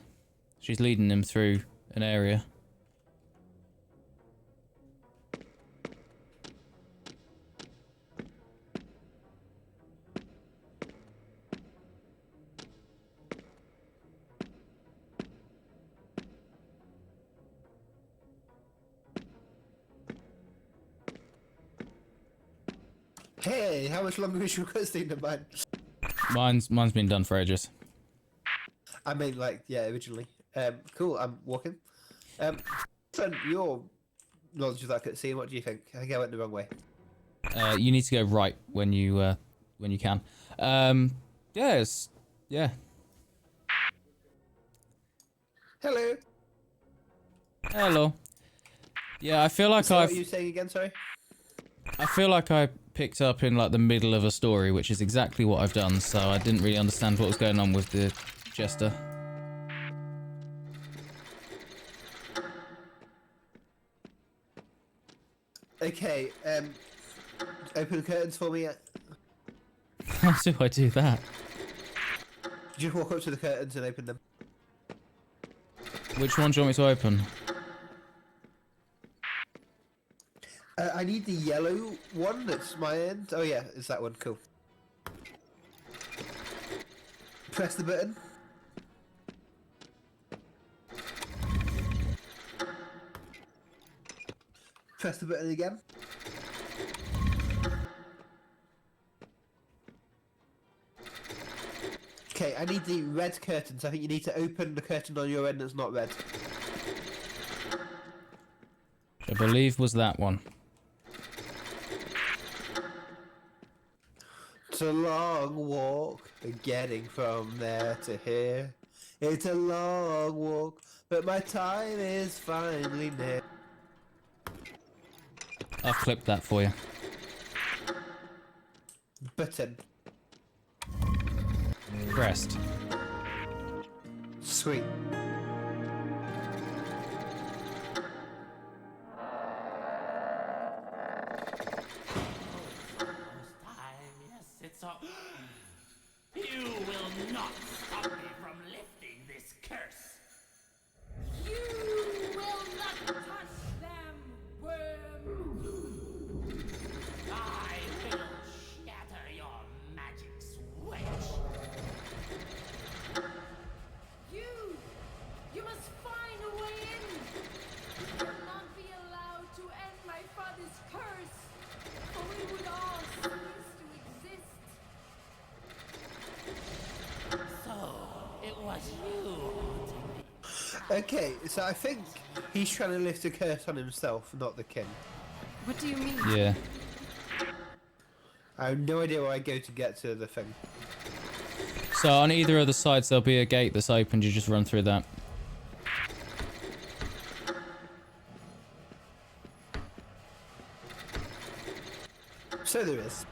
She's leading him through an area. Hey, how much longer is your cutscene than mine? Mine's been done for ages. I mean, like, yeah, originally. Cool, I'm walking. Son, your knowledge of that cutscene, what do you think? I think I went the wrong way. You need to go right when you can. Yes. Yeah. Hello. Hello. Yeah, I feel like So what are you saying again, sorry? I feel like I picked up in like the middle of a story, which is exactly what I've done, so I didn't really understand what was going on with the jester. Okay, open the curtains for me. How do I do that? Just walk up to the curtains and open them. Which one do you want me to open? I need the yellow one that's my end. Oh yeah, it's that one, cool. Press the button. Press the button again. Okay, I need the red curtains. I think you need to open the curtain on your end that's not red. I believe was that one. It's a long walk, getting from there to here. It's a long walk, but my time is finally near. I've clipped that for you. Button. Pressed. Sweet. It's all... You will not stop me from lifting this curse. You will not touch them, worm. I will shatter your magic switch. You must find a way in. You cannot be allowed to end my father's curse, or we would all cease to exist. So, it was you haunting me. Okay, so I think he's trying to lift a curse on himself, not the king. What do you mean? Yeah. I have no idea where I go to get to the thing. So on either of the sides there'll be a gate that's opened, you just run through that. So there is.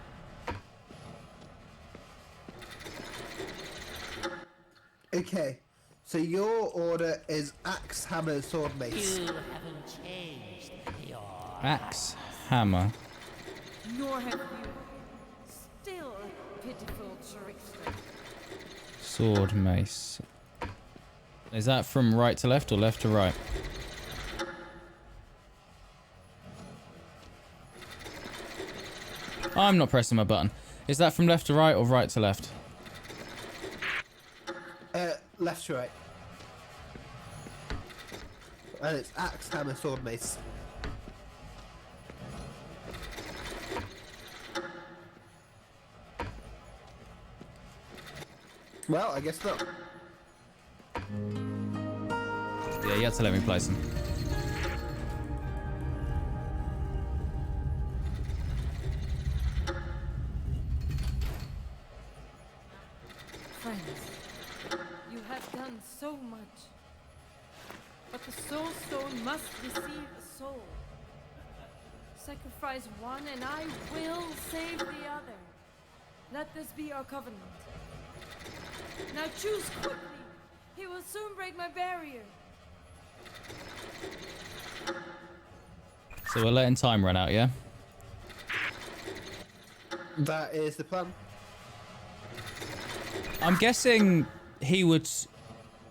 Okay, so your order is axe, hammer, sword, mace. You haven't changed your... Axe, hammer. Nor have you. Still, pitiful trickster. Sword, mace. Is that from right to left or left to right? I'm not pressing my button. Is that from left to right or right to left? Left to right. And it's axe, hammer, sword, mace. Well, I guess not. Yeah, you had to let me place them. Friends, you have done so much. But the soul stone must receive a soul. Sacrifice one and I will save the other. Let this be our covenant. Now choose quickly. He will soon break my barrier. So we're letting time run out, yeah? That is the plan. I'm guessing he would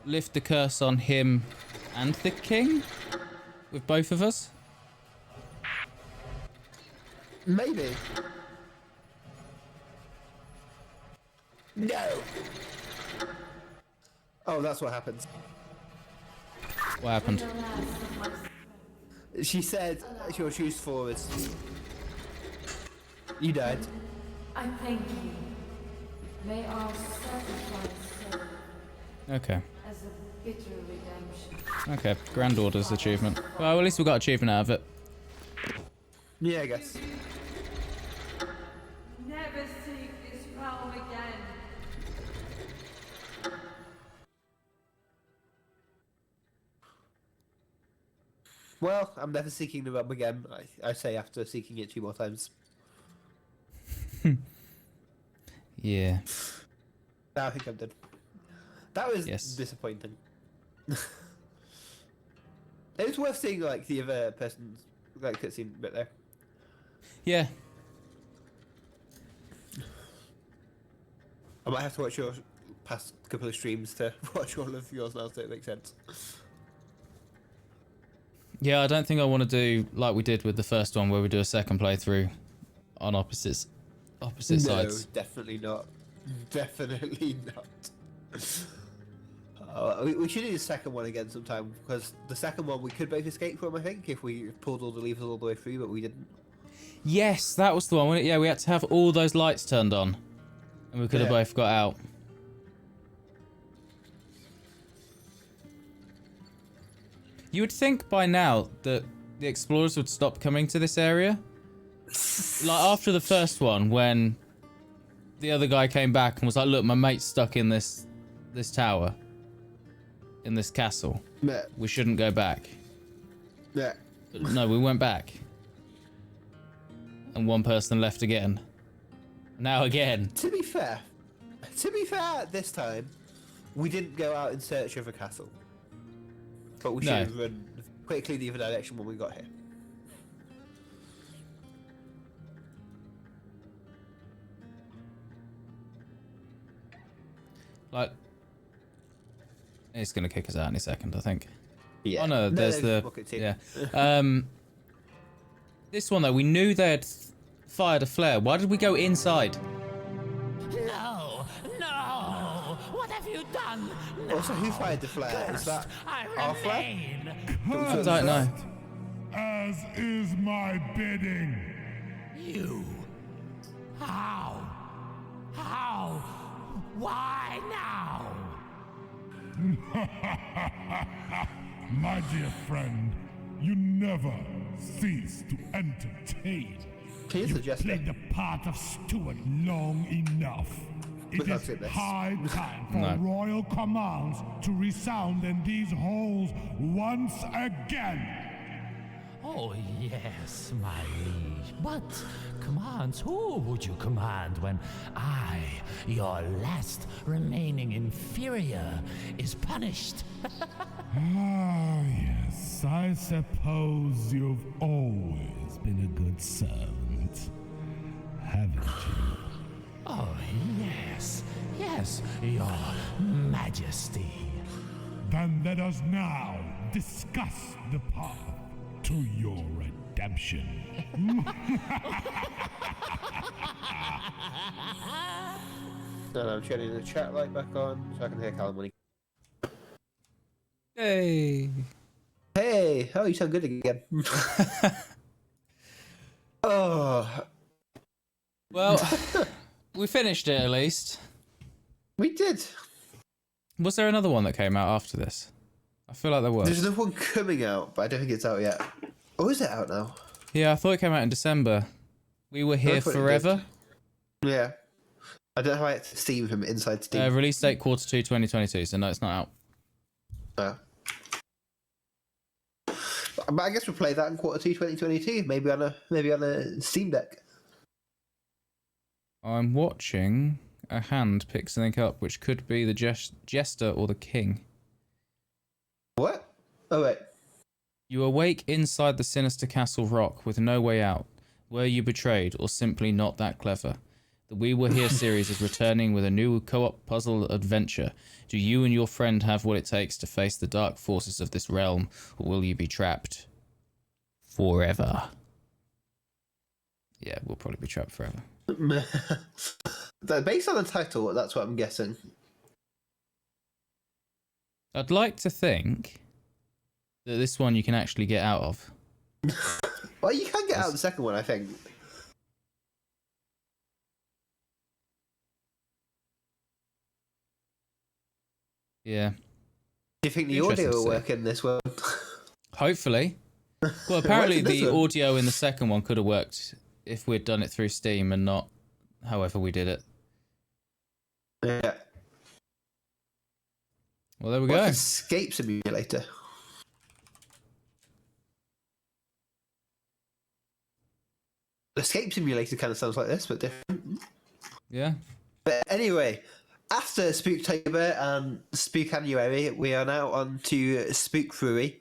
lift the curse on him and the king? With both of us? Maybe. No. Oh, that's what happens. What happened? She said she'll choose for us. You died. I thank you. May our sacrifice serve Okay. as a bitter redemption. Okay. Grand Order's achievement. Well, at least we got achievement out of it. Yeah, I guess. Never seek this realm again. Well, I'm never seeking the realm again. I say after seeking it 2 more times. Yeah. No, I think I'm done. That was Yes. disappointing. It was worth seeing like the other person's like cutscene bit there. Yeah. I might have to watch your past couple of streams to watch all of yours now, so it makes sense. Yeah, I don't think I want to do like we did with the first one, where we do a second playthrough on opposite sides. No, definitely not. Definitely not. We should do the second one again sometime, because the second one we could both escape from, I think, if we pulled all the levers all the way through, but we didn't. Yes, that was the one. Yeah, we had to have all those lights turned on, and we could have Yeah. both got out. You would think by now that the explorers would stop coming to this area. Like after the first one, when the other guy came back and was like, "Look, my mate's stuck in this tower, in this castle. Yeah. We shouldn't go back." Yeah. But no, we went back. And one person left again. Now again. To be fair, this time, we didn't go out in search of a castle. But we should No. have run quickly the other direction when we got here. Like, it's gonna kick us out any second, I think. Yeah. Oh no, there's the rocket team. yeah. This one though, we knew they'd fired a flare. Why did we go inside? No, no! What have you done? No. Also, who fired the flare? Is that I our flare? remain. I don't know. As is my bidding. You. How? How? Why now? My dear friend, you never cease to entertain. He is You a jester. played the part of steward long enough. It Without is saying this. high time for No. royal commands to resound in these halls once again. Oh, yes, my liege. But commands, who would you command when I, your last remaining inferior, is punished? Ah, yes, I suppose you've always been a good servant, haven't you? Oh, yes, yes, your majesty. Then let us now discuss the path to your redemption. No, I'm turning the chat light back on so I can hear Callum when he... Hey. Hey! Oh, you sound good again. Oh, Well, we finished it at least. we did. Was there another one that came out after this? I feel like there was. There's another one coming out, but I don't think it's out yet. Oh, is it out now? Yeah, I thought it came out in December. We Were Here thought it did. Forever. Yeah. I don't know how I to Steam from inside Steam. Release date Q2 2022, so no, it's not out. But I guess we'll play that in Q2 2022, maybe on a Steam Deck. I'm watching a hand pick something up, which could be the Jester or the King. What? Oh wait. You awake inside the sinister castle rock with no way out. Were you betrayed or simply not that clever? The We Were Here series is returning with a new co-op puzzle adventure. Do you and your friend have what it takes to face the dark forces of this realm, or will you be trapped forever? Yeah, we'll probably be trapped forever. Based on the title, that's what I'm guessing. I'd like to think that this one you can actually get out of. Well, you can get out of the second one, I think. Yeah. Do you think the Interesting audio to will see. work in this one? Hopefully. Well, apparently in this the one? audio in the second one could have worked if we'd done it through Steam and not however we did it. Yeah. Well, there we What's go. Escape Simulator? Escape Simulator kind of sounds like this, but different. Yeah. But anyway, after Spooktober and Spookanuary, we are now on to Spookfury.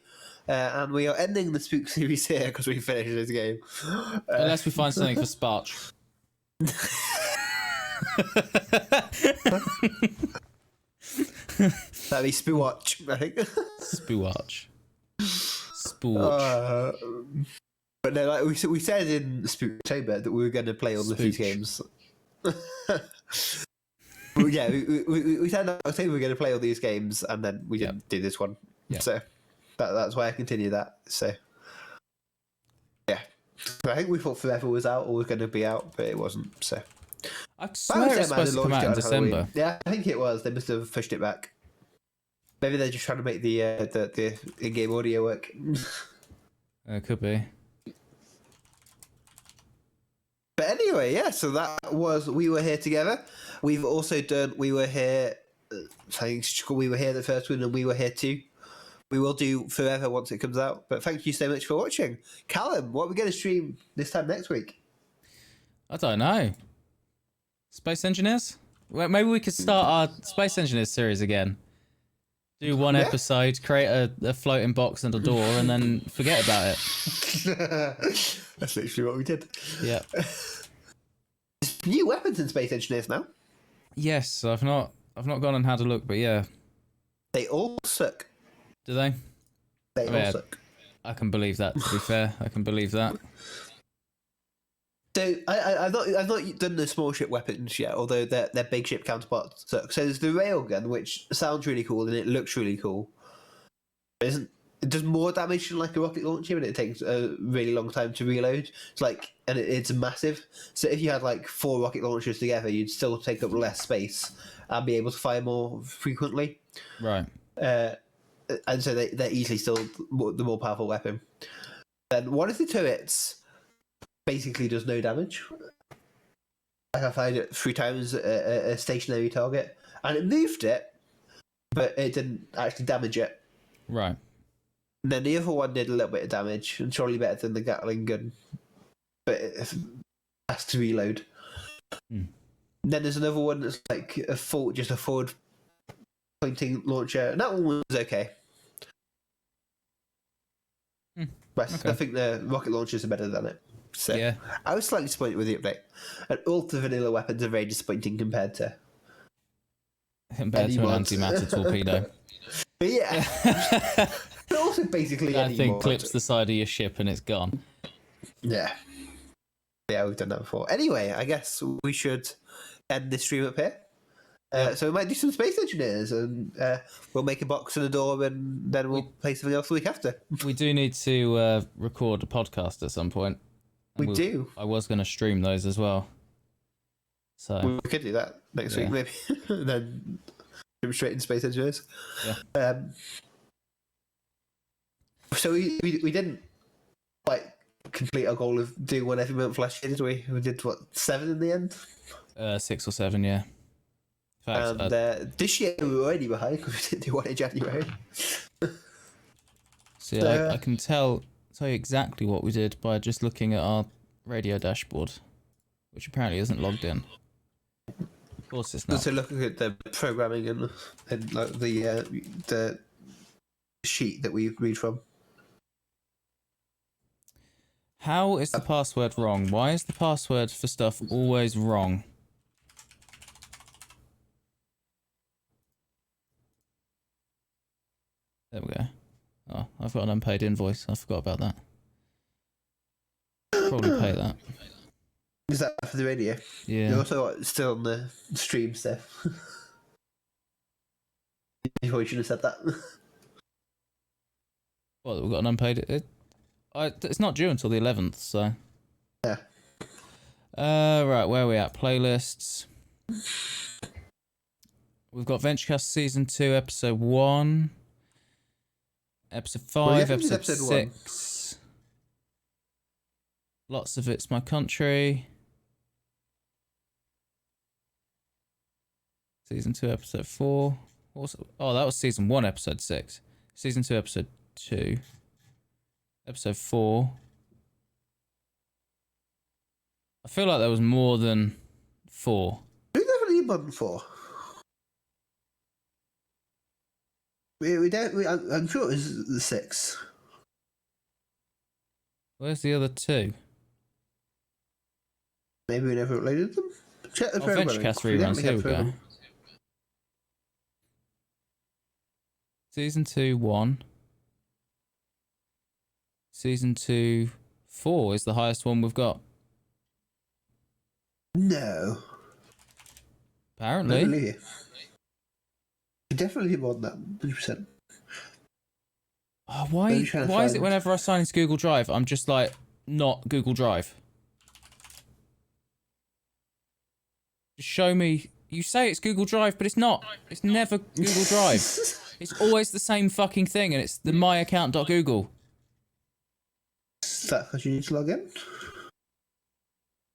And we are ending the Spook series here because we finished this game. Unless we find something for Sparch. That'd be Spoowatch, I think. Spoowatch. Spoowatch. But no, like we said in Spooktober that we were going to play all of these Spooch. games. Well, yeah, we said in October we were going to play all these games, and then we didn't do this one. Yep. So that's why I continue that. So yeah, I think we thought Forever was out or was going to be out, but it wasn't. So I swear it's supposed to come out in December. Yeah, I think it was. They must have pushed it back. Maybe they're just trying to make the in-game audio work. It could be. But anyway, yeah. So that was We Were Here Together. We've also done We Were Here. We Were Here the first one, and We Were Here too. We will do Forever once it comes out. But thank you so much for watching, Callum. What are we going to stream this time next week? I don't know. Space Engineers? Well, maybe we could start our Space Engineers series again. Do one episode, create a floating box and a door, and then forget about it. That's literally what we did. Yeah. New weapons in Space Engineers now. Yes, I've not gone and had a look, but yeah. They all suck. Do they? They Oh, all yeah. suck. I can believe that, to be fair. I can believe that. So I've not done the small ship weapons yet, although their big ship counterparts suck. So there's the railgun, which sounds really cool and it looks really cool. It does more damage than like a rocket launcher, and it takes a really long time to reload. It's like, and it's massive. So if you had like 4 rocket launchers together, you'd still take up less space and be able to fire more frequently. Right. And so they're easily still the more powerful weapon. Then one of the turrets basically does no damage. I fired it 3 times a stationary target, and it moved it, but it didn't actually damage it. Right. And then the other one did a little bit of damage, and surely better than the Gatling gun, but it has to reload. Hmm. And then there's another one that's like just a forward pointing launcher, and that one was okay. But Okay. I think the rocket launchers are better than it. So Yeah. I was slightly disappointed with the update. And all the vanilla weapons are very disappointing compared to. Compared to an mod. antimatter torpedo. But yeah. But also basically That any thing mod. clips the side of your ship and it's gone. Yeah. Yeah, we've done that before. Anyway, I guess we should end this stream up here. So we might do some Space Engineers, and we'll make a box and a door, and then we'll play something else the week after. We do need to record a podcast at some point. And We do. I was going to stream those as well. So We could do that next Yeah. week, maybe. And then jump straight into Space Engineers. Yeah. So we didn't like complete our goal of doing one every month last year, did we? We did, what, 7 in the end? 6 or 7, yeah. In fact, And this year we were already behind because we didn't do one in January. see, I can tell you exactly what we did by just looking at our radio dashboard, which apparently isn't logged in. Of course it's not. So looking at the programming and like the sheet that we read from. How is the password wrong? Why is the password for stuff always wrong? There we go. Oh, I've got an unpaid invoice. I forgot about that. Probably pay that. Is that for the radio? Yeah. You're also still on the stream stuff. You probably shouldn't have said that. Well, we've got an unpaid. It's not due until the 11th, so. Yeah. Right, where are we at? Playlists. We've got VentureCast Season 2, Episode 1. Episode 5, Well, yeah, Episode episode 1. 6. Lots of It's My Country. Season 2, Episode 4. Oh, that was Season 1, Episode 6. Season 2, Episode 2. Episode 4. I feel like there was more than 4. We definitely more than 4. I'm sure it was the 6. Where's the other 2? Maybe we never uploaded them. Check the programming. VentureCast We reruns, definitely here have we go. programming. Season 2, 1. Season 2, 4 is the highest one we've got. No. I Apparently. believe you. Definitely more than that, 100%. Oh, why is it whenever I sign into Google Drive, I'm just like, not Google Drive? Just show me. You say it's Google Drive, but it's not. It's never Google Drive. It's always the same fucking thing, and it's the myaccount.google. Is that because you need to log in?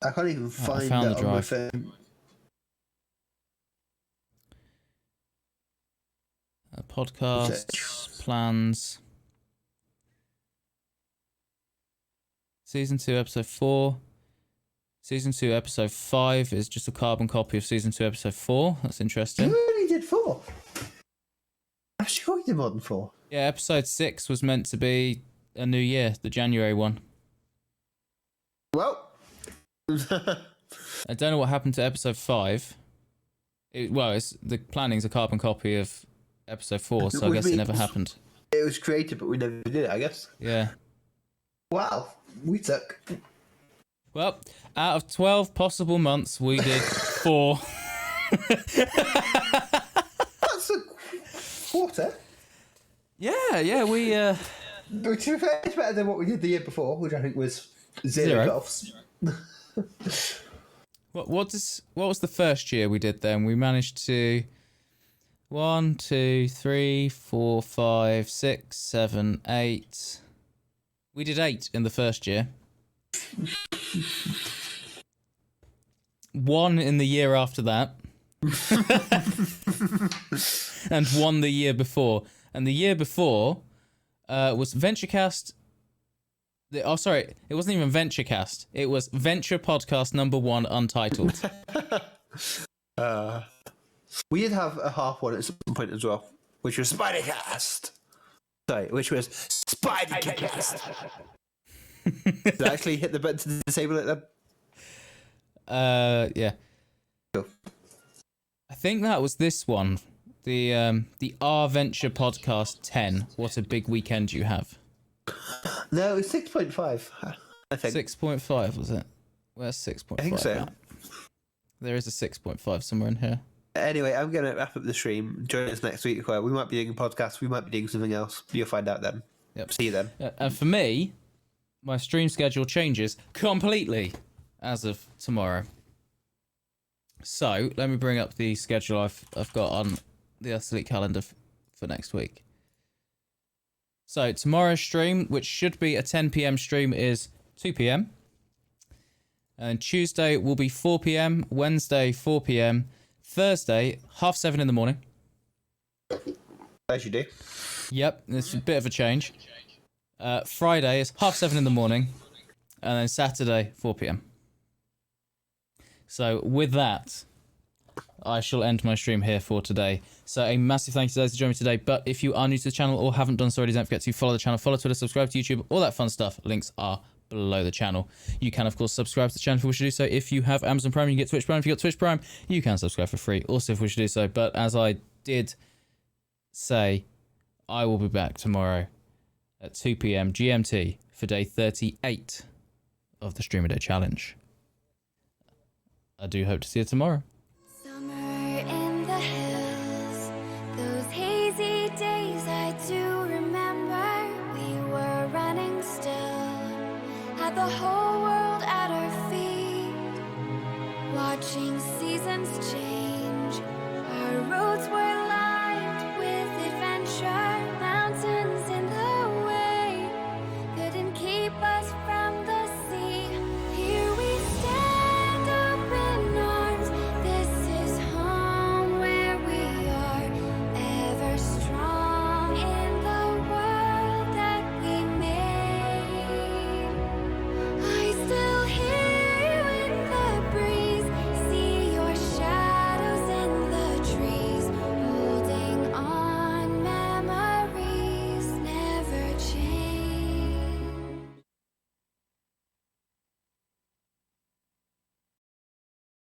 I can't even find found that the on my drive. phone. Podcasts, plans. Season 2, Episode 4. Season 2, Episode 5 is just a carbon copy of Season 2, Episode 4. That's interesting. You only did 4. I'm sure you did more than 4. Yeah, Episode 6 was meant to be a new year, the January one. Well. I don't know what happened to Episode 5. It's the planning's a carbon copy of Episode 4, so I guess it never happened. It was created, but we never did it, I guess. Yeah. Wow, we took. Well, out of 12 possible months, we did 4. That's a quarter. Yeah, we... But to be fair, it's better than what we did the year before, which I think was 0 golfs. What was the first year we did then? We managed to 1, 2, 3, 4, 5, 6, 7, 8. We did 8 in the first year. 1 in the year after that. And 1 the year before. And the year before was VentureCast. Oh, sorry. It wasn't even VentureCast. It was Venture Podcast number 1 Untitled. We did have a half one at some point as well, which was Spidercast. Sorry, which was Spidercast. Did I actually hit the button to disable it then? Yeah. Cool. I think that was this one. The R Venture Podcast 10. What a big weekend you have. No, it was 6.5, I think. 6.5 was it? Where's 6.5? I think so. at? There is a 6.5 somewhere in here. Anyway, I'm going to wrap up the stream. Join us next week where we might be doing a podcast, we might be doing something else. You'll find out then. Yep. See you then. And for me, my stream schedule changes completely as of tomorrow. So, let me bring up the schedule I've got on the Athlete calendar for next week. So, tomorrow's stream, which should be a 10 p.m. stream, is 2 p.m. And Tuesday will be 4 p.m. Wednesday, 4 p.m. Thursday, 7:30 in the morning. As you do. Yep, it's a bit of a change. Friday is 7:30 in the morning. And then Saturday, 4 p.m. So, with that, I shall end my stream here for today. So a massive thank you to those who joined me today. But if you are new to the channel or haven't done so already, don't forget to follow the channel, follow Twitter, subscribe to YouTube, all that fun stuff. Links are below the channel. You can, of course, subscribe to the channel if you wish to do so. If you have Amazon Prime, you can get Twitch Prime. If you've got Twitch Prime, you can subscribe for free. Also, if you wish to do so. But as I did say, I will be back tomorrow at 2 p.m. GMT for day 38 of the Streamer Day Challenge. I do hope to see you tomorrow.